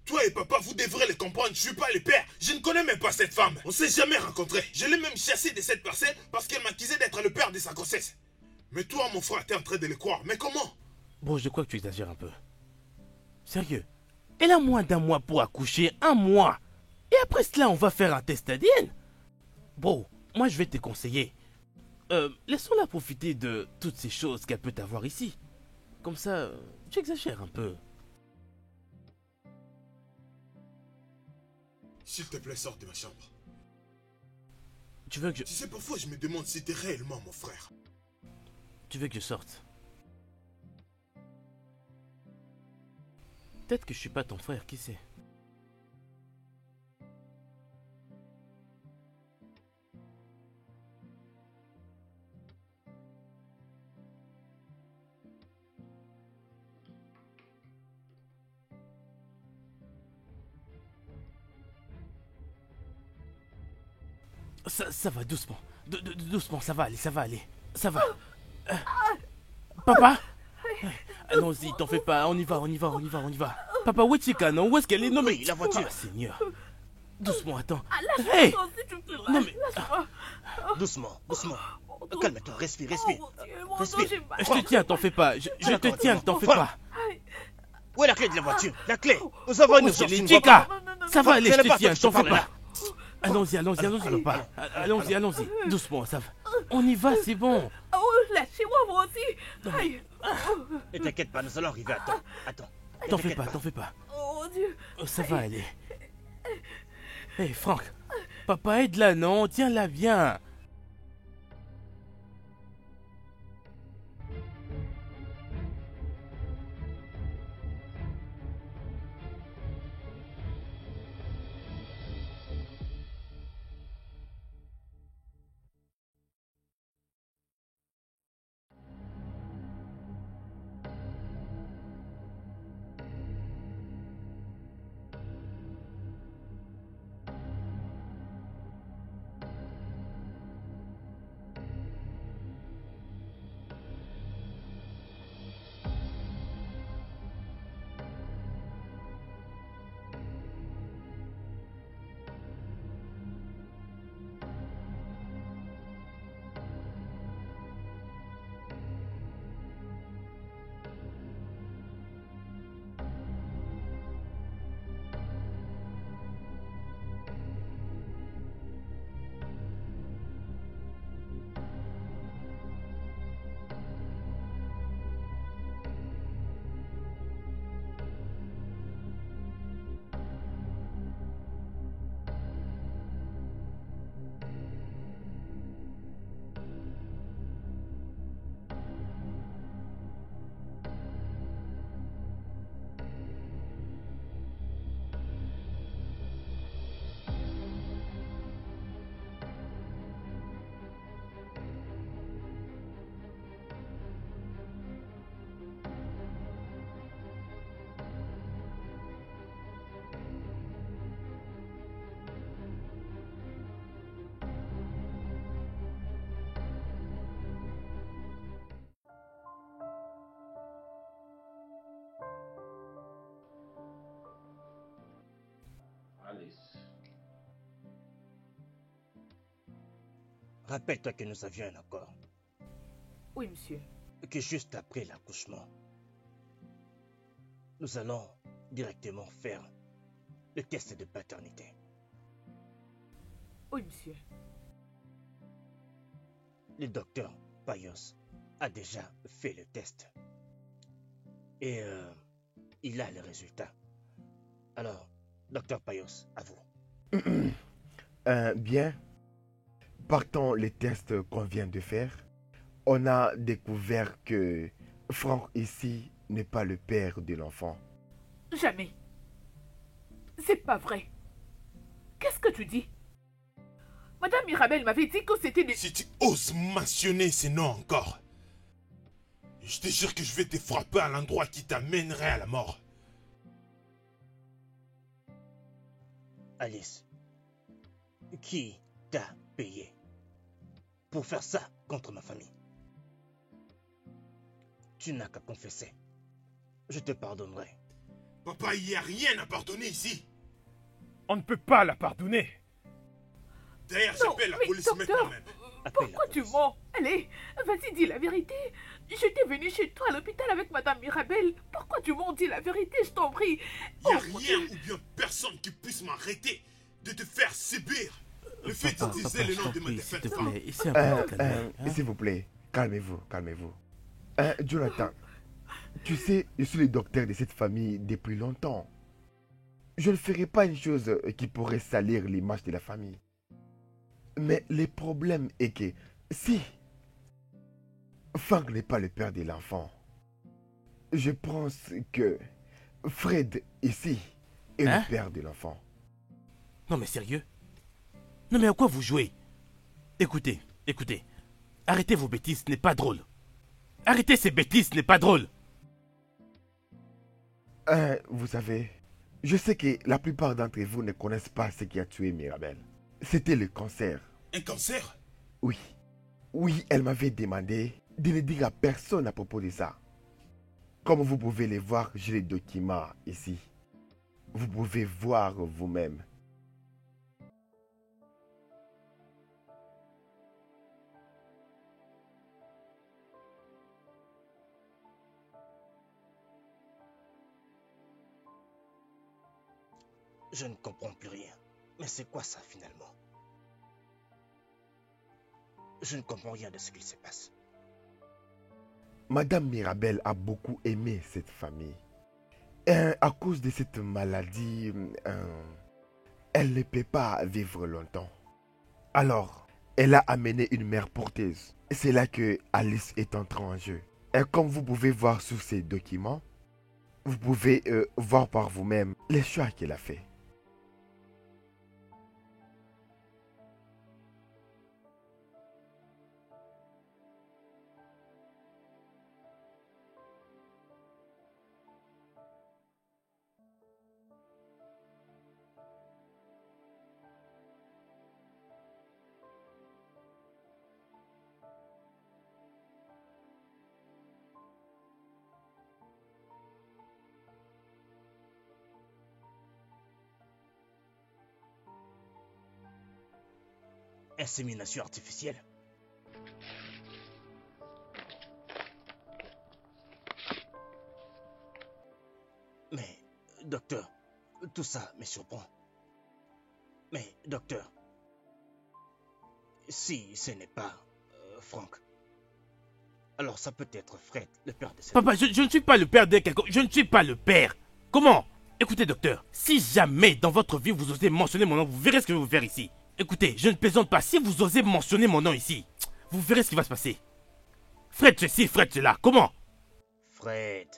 Toi et papa, vous devrez le comprendre, je suis pas le père. Je ne connais même pas cette femme. On s'est jamais rencontrés. Je l'ai même chassée de cette parcelle parce qu'elle m'accusait d'être le père de sa grossesse. Mais toi, mon frère, t'es en train de le croire. Mais comment? Bon, je crois que tu exagères un peu. Sérieux. Elle a moins d'un mois pour accoucher, un mois. Et après cela, on va faire un test ADN. Bro, moi je vais te conseiller. Laissons-la profiter de toutes ces choses qu'elle peut avoir ici. Comme ça, tu exagères un peu. S'il te plaît, sors de ma chambre. Tu veux que je... Tu sais, parfois je me demande si t'es réellement mon frère. Tu veux que je sorte? Peut-être que je suis pas ton frère, qui sait? Ça va, doucement. Doucement, ça va aller, ça va aller. Ça va. Papa? Allons-y, t'en fais pas, on y va. Papa, où est Chika, non? Où est-ce qu'elle est? Non mais... Oui, la voiture. Ah, Seigneur. Doucement, attends. Lâche-moi, Hey! si tu peux. Non mais... Lâche-moi. Doucement. Mon dos. Calme-toi, respire. Oh, mon Dieu, mon dos, Respire. j'ai mal. Je te tiens, t'en fais pas. Je te tiens, t'en fais Prends. pas. Où est la clé de la voiture? La clé. Nous avons une Où urgence. est une Chika? Non. Ça va aller, C'est je le te bâtard tiens, qui t'en te fais parle, pas. Allons-y, papa. Allons-y. Doucement, ça va. On y va, c'est bon. Oh, lâchez-moi, moi aussi. Aïe. Ne t'inquiète pas, nous allons arriver à temps. Attends. T'en fais pas. Oh, mon Dieu. Ça va aller. Hé, Franck. Papa, aide-la, non? Tiens-la bien. Rappelle-toi que nous avions un accord. Oui, monsieur. Que juste après l'accouchement, nous allons directement faire le test de paternité. Oui, monsieur. Le docteur Payos a déjà fait le test. Et il a les résultats. Alors, docteur Payos, à vous. Bien. Partant les tests qu'on vient de faire, on a découvert que Franck ici n'est pas le père de l'enfant. Jamais. C'est pas vrai. Qu'est-ce que tu dis? Madame Mirabel m'avait dit que c'était des... Si tu oses mentionner ces noms encore, je te jure que je vais te frapper à l'endroit qui t'amènerait à la mort. Alice, qui t'a payé pour faire ça contre ma famille? Tu n'as qu'à confesser. Je te pardonnerai. Papa, il n'y a rien à pardonner ici. On ne peut pas la pardonner. D'ailleurs, Non, j'appelle la mais police docteur, maintenant même. Appelle la pourquoi tu police. mens? Allez, vas-y, dis la vérité. J'étais venue chez toi à l'hôpital avec Madame Mirabel. Pourquoi tu mens? Dis la vérité, je t'en prie. Il n'y a Oh, mon rien Dieu. ou bien personne qui puisse m'arrêter de te faire subir. Le fait Papa, d'utiliser le je nom t'en de ma prie, s'il te défunte femme. plaît, essaie un peu de te calmer, hein. S'il vous plaît, calmez-vous, calmez-vous. Jonathan, tu sais, je suis le docteur de cette famille depuis longtemps. Je ne ferai pas une chose qui pourrait salir l'image de la famille. Mais le problème est que si Franck n'est pas le père de l'enfant, je pense que Fred ici est Hein? le père de l'enfant. Non mais sérieux? Non mais à quoi vous jouez? Écoutez, écoutez. Arrêtez vos bêtises, ce n'est pas drôle. Arrêtez ces bêtises, ce n'est pas drôle. Vous savez, je sais que la plupart d'entre vous ne connaissent pas ce qui a tué Mirabel. C'était le cancer. Un cancer? Oui. Oui, elle m'avait demandé de ne dire à personne à propos de ça. Comme vous pouvez les voir, j'ai les documents ici. Vous pouvez voir vous-même. Je ne comprends plus rien. Mais c'est quoi ça finalement? Je ne comprends rien de ce qu'il se passe. Madame Mirabel a beaucoup aimé cette famille. À cause de cette maladie, elle ne peut pas vivre longtemps. Alors, elle a amené une mère porteuse. C'est là que Alice est entrée en jeu. Et comme vous pouvez voir sur ces documents, vous pouvez voir par vous-même les choix qu'elle a fait. Insémination artificielle. Mais, docteur, tout ça me surprend. Mais, docteur, si ce n'est pas Franck, alors ça peut être Fred, le père de cette... Papa, je ne suis pas le père de quelqu'un. Je ne suis pas le père. Comment? Écoutez, docteur, si jamais dans votre vie vous osez mentionner mon nom, vous verrez ce que je vais vous faire ici. Écoutez, je ne plaisante pas. Si vous osez mentionner mon nom ici, vous verrez ce qui va se passer. Fred ceci, Fred cela. Comment? Fred.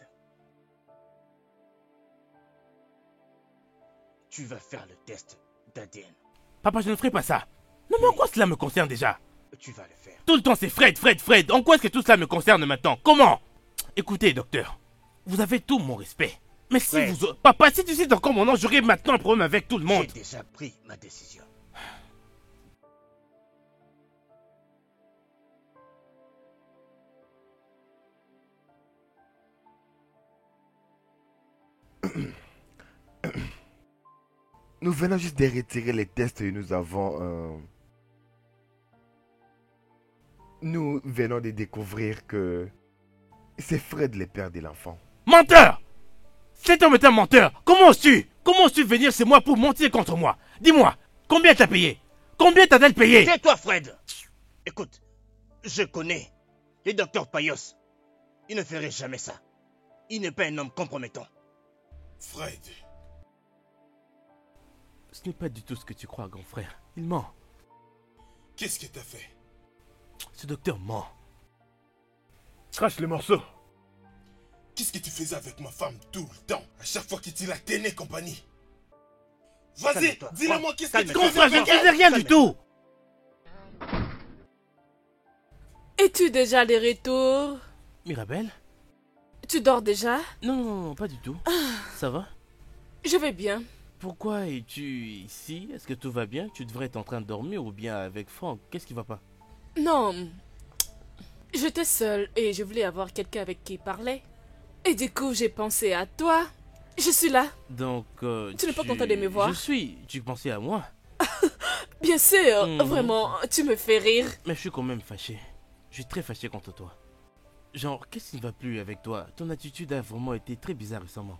Tu vas faire le test d'ADN. Papa, je ne ferai pas ça. Non, mais en quoi cela me concerne déjà? Tu vas le faire. Tout le temps, c'est Fred, Fred, Fred. En quoi est-ce que tout cela me concerne maintenant? Comment? Écoutez, docteur, vous avez tout mon respect. Mais si Fred. vous... Papa, si tu cites encore mon nom, j'aurai maintenant un problème avec tout le monde. J'ai déjà pris ma décision. Nous venons juste de retirer les tests et nous avons... Nous venons de découvrir que c'est Fred le père de l'enfant. Menteur! Cet homme est un menteur. Comment oses-tu? Comment oses-tu venir chez moi pour mentir contre moi? Dis-moi, combien t'as payé? Combien t'as-t-elle payé? Tais-toi, Fred. Écoute, je connais les docteurs Payos. Ils ne feraient jamais ça. Il n'est pas un homme compromettant. Fred, Ce n'est pas du tout ce que tu crois, grand frère. Il ment. qu'est-ce que t'as fait? Ce docteur ment. Crache les morceaux. Qu'est-ce que tu faisais avec ma femme tout le temps? À chaque fois que tu la tenais compagnie. Vas-y, Calme-toi. dis-le-moi, qu'est-ce que tu Calme-toi. faisais Grand frère, je ne avec elle? faisais rien du tout. Es-tu déjà de retour? Mirabelle? Tu dors déjà? Non, non, non, pas du tout. Ça va? Je vais bien. Pourquoi es-tu ici? Est-ce que tout va bien? Tu devrais être en train de dormir ou bien avec Franck? Qu'est-ce qui va pas? Non. J'étais seule et je voulais avoir quelqu'un avec qui parler. Et du coup, j'ai pensé à toi. Je suis là. Donc, Tu n'es pas content de me voir? Je suis. Tu pensais à moi? Bien sûr, Mhm. vraiment, tu me fais rire. Mais je suis quand même fâché. Je suis très fâché contre toi. Genre, qu'est-ce qui ne va plus avec toi? Ton attitude a vraiment été très bizarre récemment.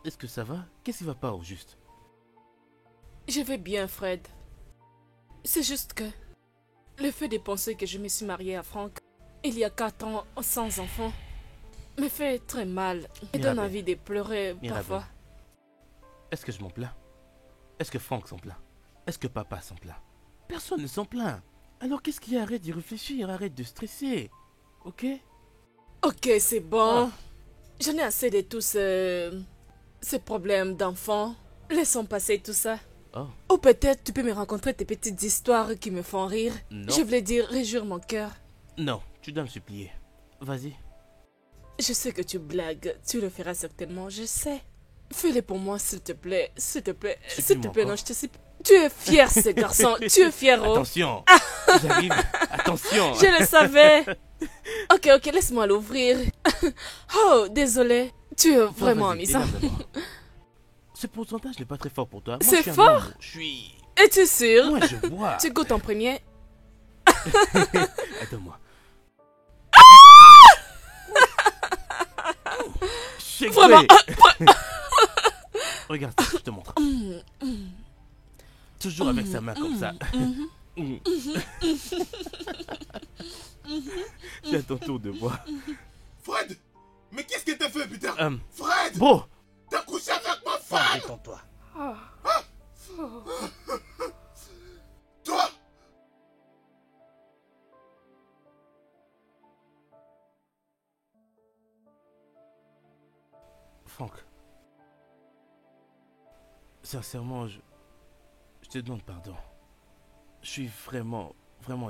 Est-ce que ça va? Qu'est-ce qui va pas au juste? Je vais bien, Fred. C'est juste que le fait de penser que je me suis mariée à Franck il y a 4 ans sans enfant me fait très mal et donne Mirabelle. envie de pleurer Mirabelle. parfois. Est-ce que je m'en plains? Est-ce que Franck s'en plaint? Est-ce que papa s'en plaint? Personne ne s'en plaint. Alors qu'est-ce qu'il y a? Arrête d'y réfléchir, arrête de stresser. Ok? Ok, c'est bon. J'en ai assez de tous ces problèmes d'enfants. Laissons passer tout ça. Oh, Ou peut-être tu peux me raconter tes petites histoires qui me font rire. non. Je voulais dire réjouir mon cœur. Non, tu dois me supplier. Vas-y. Je sais que tu blagues. Tu le feras certainement, je sais. Fais-le pour moi, s'il te plaît. S'il te plaît. S'il te Supplie-moi plaît, encore. non, je te supplie. Tu es fier, ce garçon. Tu es fier, oh. Attention. J'arrive. Attention. Je le savais. Ok, laisse-moi l'ouvrir. Oh, désolé. Tu es vraiment Vas-y, amusant. dégarde-moi. Ce pourcentage n'est pas très fort pour toi. Moi, C'est je suis un fort? homme. Je suis... Es-tu sûr? Moi, je bois. Tu goûtes en premier. Attends-moi. Je Vraiment. Regarde, je te montre. Toujours avec sa main comme ça. C'est à ton tour de boire. Fred, mais qu'est-ce que t'as fait, putain? Fred, Bro, t'as couché avec ma Franck, femme? détends-toi. Toi? Franck. Sincèrement, je te demande pardon. Je suis vraiment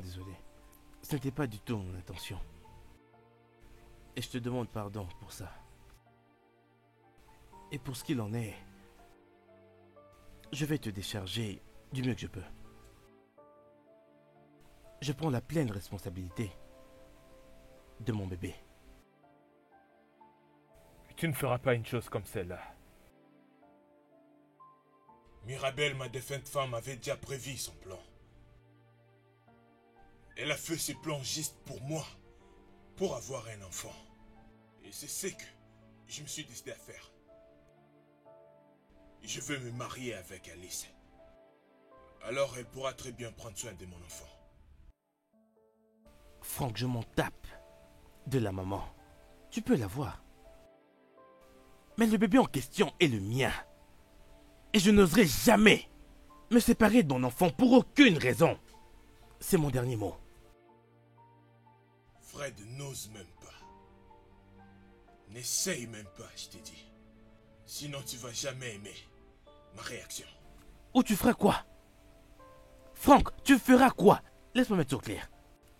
désolé. Ce n'était pas du tout mon intention. Et je te demande pardon pour ça. Et pour ce qu'il en est, je vais te décharger du mieux que je peux. Je prends la pleine responsabilité de mon bébé. Tu ne feras pas une chose comme celle-là. Mirabelle, ma défunte femme, avait déjà prévu son plan. Elle a fait ce plan juste pour moi, pour avoir un enfant. Et c'est ce que je me suis décidé à faire. Je veux me marier avec Alice. Alors elle pourra très bien prendre soin de mon enfant. Franck, je m'en tape de la maman. Tu peux la voir. Mais le bébé en question est le mien. Et je n'oserai jamais me séparer de mon enfant pour aucune raison. C'est mon dernier mot. Fred n'ose même pas. N'essaye même pas, je t'ai dit. Sinon tu vas jamais aimer ma réaction. Ou tu feras quoi? Franck, tu feras quoi? Laisse-moi mettre au clair.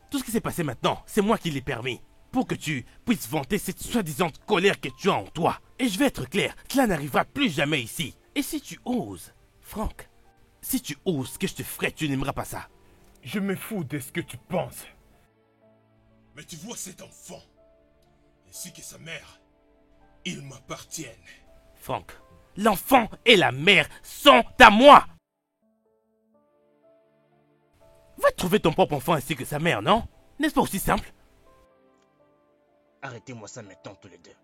Tout ce qui s'est passé maintenant, c'est moi qui l'ai permis. Pour que tu puisses vanter cette soi-disant colère que tu as en toi. Et je vais être clair, cela n'arrivera plus jamais ici. Et si tu oses, Franck, si tu oses ce que je te ferai, tu n'aimeras pas ça. Je me fous de ce que tu penses. Mais tu vois cet enfant, ainsi que sa mère, ils m'appartiennent. Franck, l'enfant et la mère sont à moi. Va trouver ton propre enfant ainsi que sa mère, non? N'est-ce pas aussi simple? Arrêtez-moi ça maintenant tous les deux.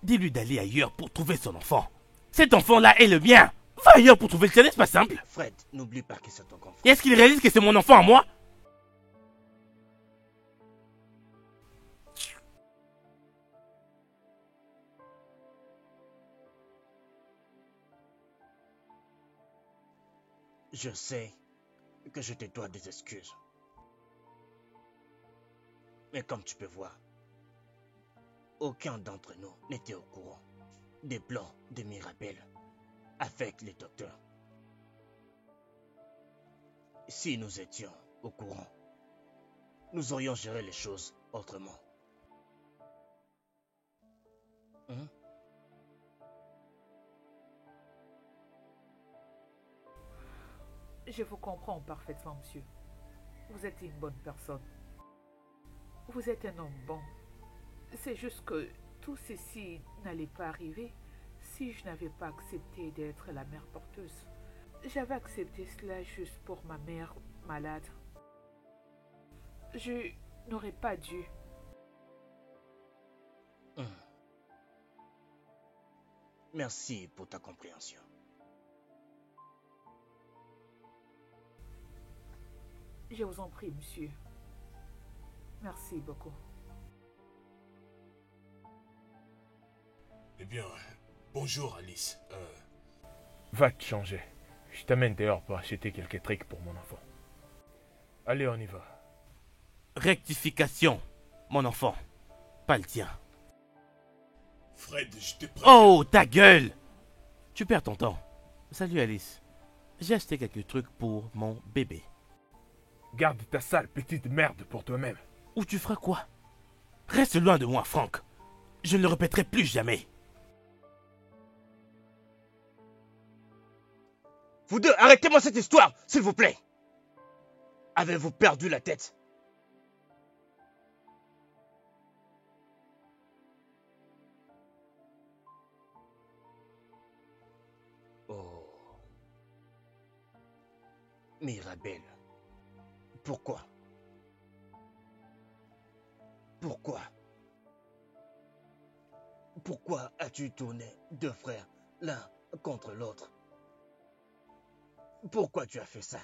Dis-lui d'aller ailleurs pour trouver son enfant. Cet enfant-là est le mien. Va ailleurs pour trouver le tien, n'est-ce pas simple? Fred, n'oublie pas que c'est ton enfant. Et est-ce qu'il réalise que c'est mon enfant à moi? Je sais que je te dois des excuses. Mais comme tu peux voir, aucun d'entre nous n'était au courant des plans de Mirabelle avec les docteurs. Si nous étions au courant, nous aurions géré les choses autrement. Hein? Je vous comprends parfaitement, monsieur. Vous êtes une bonne personne. Vous êtes un homme bon. C'est juste que tout ceci n'allait pas arriver si je n'avais pas accepté d'être la mère porteuse. J'avais accepté cela juste pour ma mère malade. Je n'aurais pas dû. Merci pour ta compréhension. Je vous en prie, monsieur. Merci beaucoup. Eh bien, bonjour Alice. Va te changer. Je t'amène dehors pour acheter quelques trucs pour mon enfant. Allez, on y va. Rectification, mon enfant. Pas le tien. Fred, je te prie. Oh, ta gueule! Tu perds ton temps. Salut Alice. J'ai acheté quelques trucs pour mon bébé. Garde ta sale petite merde pour toi-même. Ou tu feras quoi? Reste loin de moi, Franck. Je ne le répéterai plus jamais. Vous deux, arrêtez-moi cette histoire, s'il vous plaît. Avez-vous perdu la tête? Oh. Mirabelle. Pourquoi? Pourquoi? Pourquoi as-tu tourné deux frères l'un contre l'autre? Pourquoi tu as fait ça?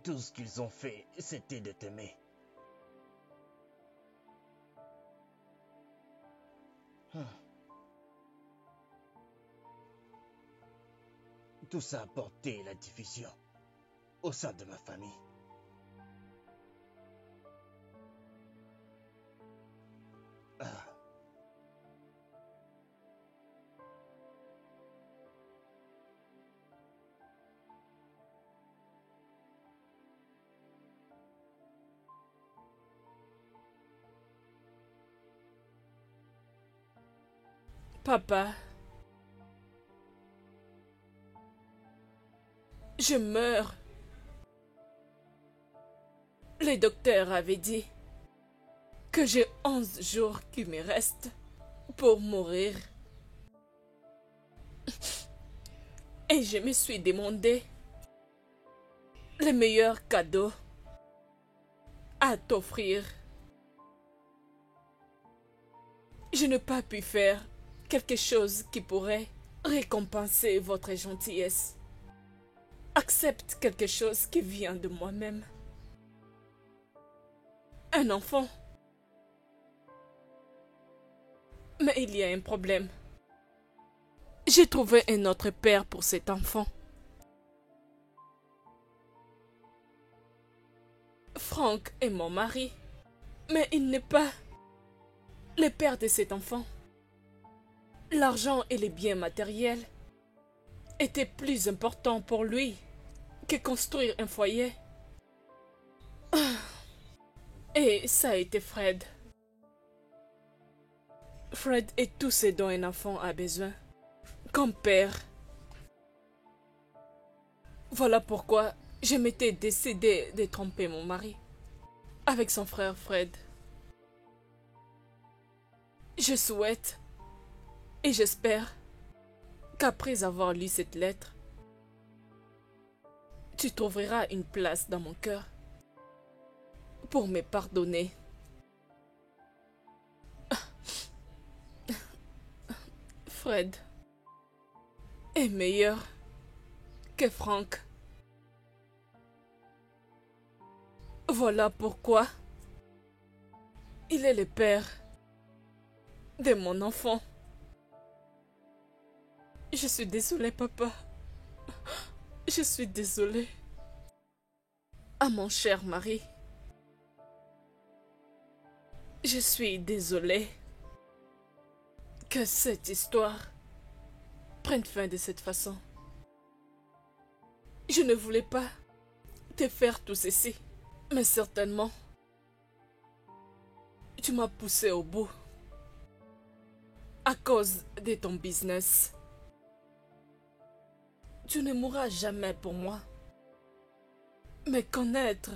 Tout ce qu'ils ont fait, c'était de t'aimer. Tout ça a apporté la division au sein de ma famille. Ah. Papa, je meurs. Les docteurs avaient dit que j'ai 11 jours qui me restent pour mourir. Et je me suis demandé le meilleur cadeau à t'offrir. Je n'ai pas pu faire quelque chose qui pourrait récompenser votre gentillesse. Accepte quelque chose qui vient de moi-même. Un enfant. Mais il y a un problème. J'ai trouvé un autre père pour cet enfant. Franck est mon mari, mais il n'est pas le père de cet enfant. L'argent et les biens matériels étaient plus importants pour lui que construire un foyer. Et ça a été Fred. Fred est tout ce dont un enfant a besoin, comme père. Voilà pourquoi je m'étais décidé de tromper mon mari avec son frère Fred. Je souhaite et j'espère qu'après avoir lu cette lettre, tu trouveras une place dans mon cœur pour me pardonner. Fred est meilleur que Franck. Voilà pourquoi il est le père de mon enfant. Je suis désolée, papa. Je suis désolée. À mon cher mari. Je suis désolée que cette histoire prenne fin de cette façon. Je ne voulais pas te faire tout ceci, mais certainement, tu m'as poussé au bout à cause de ton business. Tu ne mourras jamais pour moi, mais connaître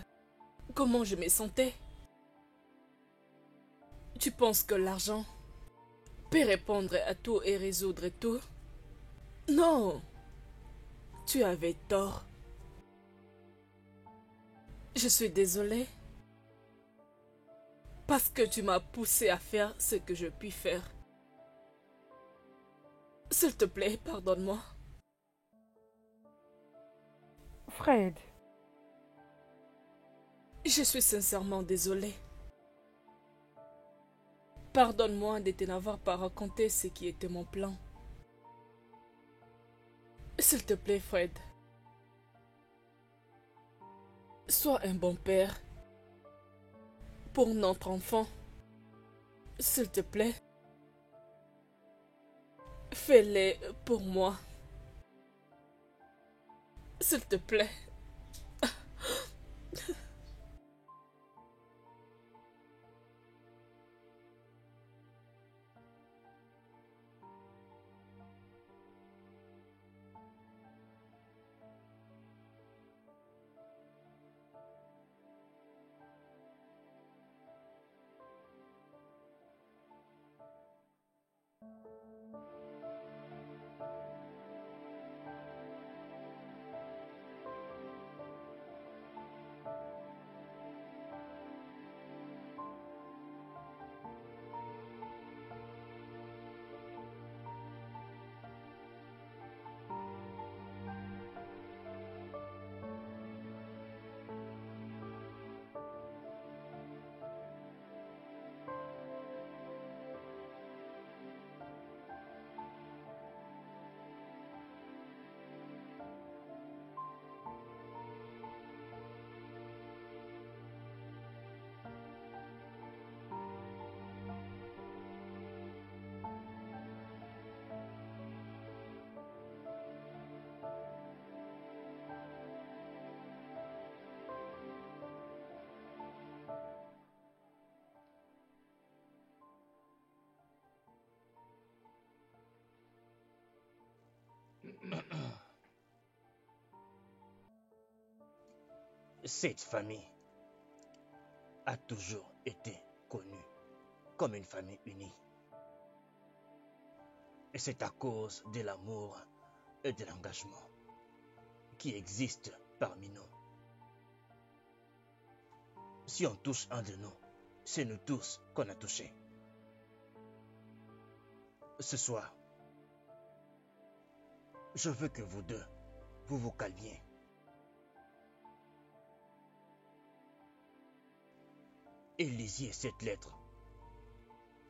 comment je me sentais. Tu penses que l'argent peut répondre à tout et résoudre tout? Non, tu avais tort. Je suis désolée parce que tu m'as poussé à faire ce que je puis faire. S'il te plaît, pardonne-moi. Fred, Je suis sincèrement désolée. Pardonne-moi de te n'avoir pas raconté ce qui était mon plan. S'il te plaît, Fred. Sois un bon père pour notre enfant. S'il te plaît. Fais-le pour moi. S'il te plaît. Cette famille a toujours été connue comme une famille unie. Et c'est à cause de l'amour et de l'engagement qui existe parmi nous. Si on touche un de nous, c'est nous tous qu'on a touché. Ce soir, je veux que vous deux, vous vous calmiez. Et lisiez cette lettre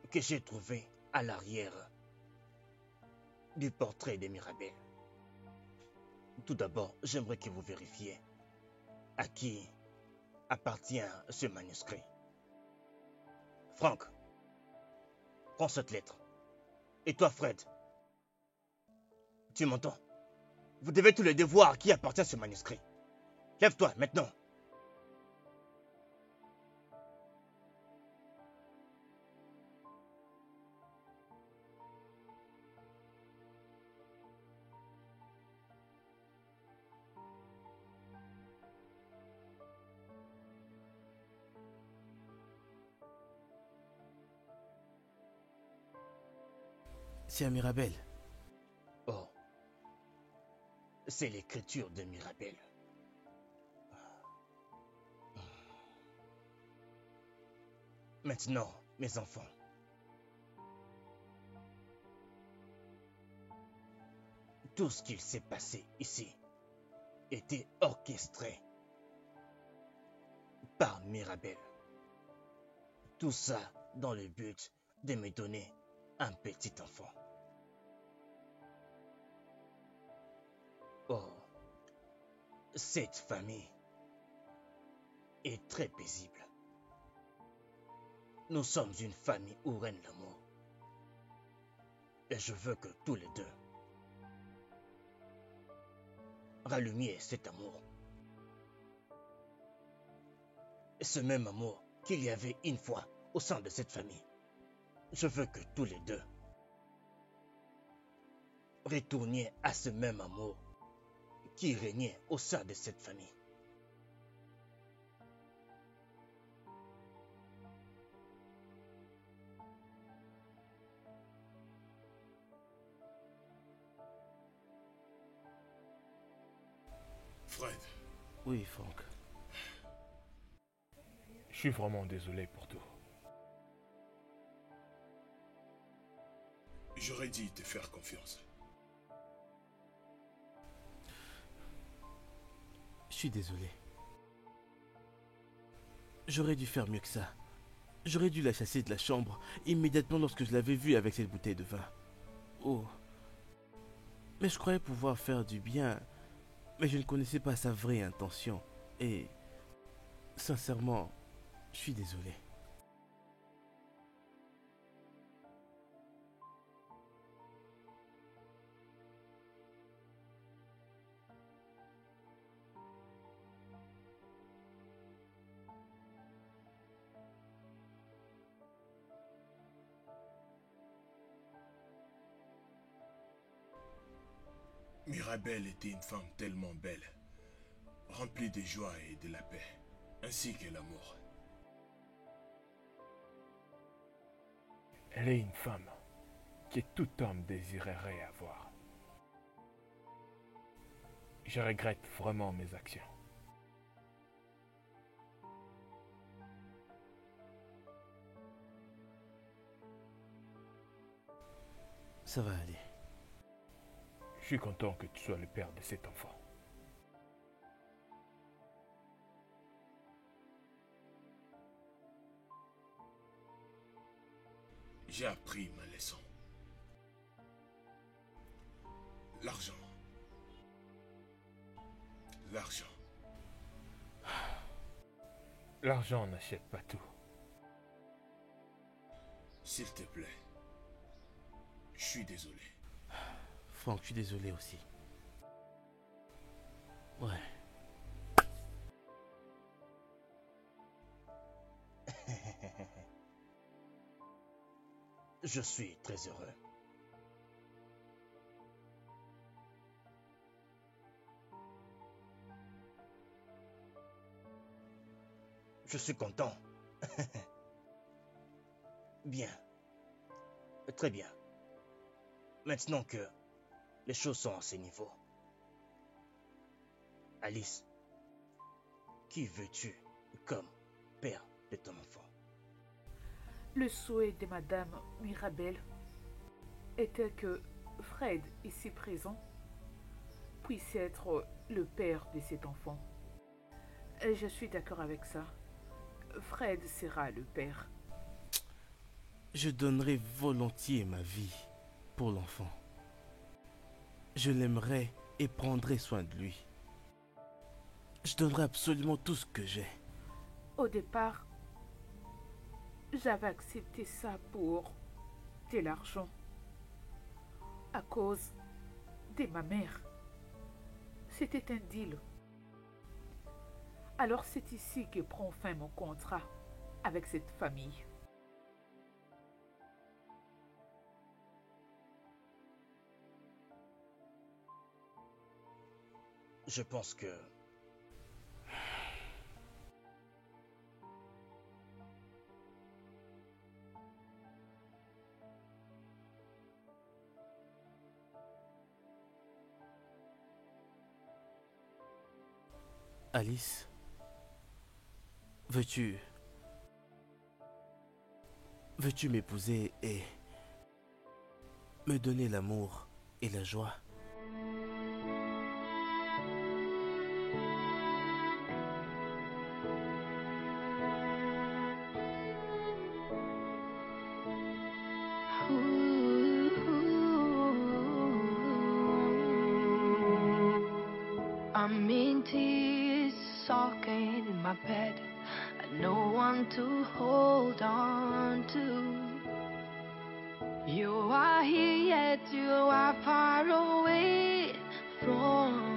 que j'ai trouvée à l'arrière du portrait de Mirabel. Tout d'abord, j'aimerais que vous vérifiez à qui appartient ce manuscrit. Franck, prends cette lettre. Et toi, Fred, tu m'entends? Vous devez tous les deux voir à qui appartient ce manuscrit. Lève-toi maintenant. C'est à Mirabel. Oh, c'est l'écriture de Mirabel. Maintenant, mes enfants, tout ce qu'il s'est passé ici était orchestré par Mirabel. Tout ça dans le but de me donner un petit enfant. Oh, Cette famille est très paisible. Nous sommes une famille où règne l'amour. Et je veux que tous les deux rallumiez cet amour. Et ce même amour qu'il y avait une fois au sein de cette famille. Je veux que tous les deux retourniez à ce même amour qui régnait au sein de cette famille. Fred, Oui, Franck. Je suis vraiment désolé pour tout. j'aurais dû te faire confiance. Je suis désolé. J'aurais dû faire mieux que ça. J'aurais dû la chasser de la chambre immédiatement lorsque je l'avais vue avec cette bouteille de vin. Oh. Mais je croyais pouvoir faire du bien, mais je ne connaissais pas sa vraie intention. Et sincèrement, je suis désolé. Mirabelle était une femme tellement belle, remplie de joie et de la paix, ainsi que l'amour. Elle est une femme que tout homme désirerait avoir. Je regrette vraiment mes actions. Ça va aller. Je suis content que tu sois le père de cet enfant. J'ai appris ma leçon. L'argent. L'argent. L'argent n'achète pas tout. S'il te plaît. Je suis désolé. Franck, je suis désolé aussi. Ouais. Je suis très heureux. Je suis content. Bien. Très bien. Maintenant que les choses sont à ce niveau. Alice, qui veux-tu comme père de ton enfant? Le souhait de Madame Mirabelle était que Fred, ici présent, puisse être le père de cet enfant. Et je suis d'accord avec ça. Fred sera le père. Je donnerai volontiers ma vie pour l'enfant. Je l'aimerai et prendrai soin de lui. Je donnerai absolument tout ce que j'ai. Au départ, j'avais accepté ça pour de l'argent. À cause de ma mère. C'était un deal. Alors c'est ici que prend fin mon contrat avec cette famille. Je pense que Alice, veux-tu m'épouser et me donner l'amour et la joie? I'm I'm in tears, soaking in my bed, and no one to hold on to. You are here, yet you are far away from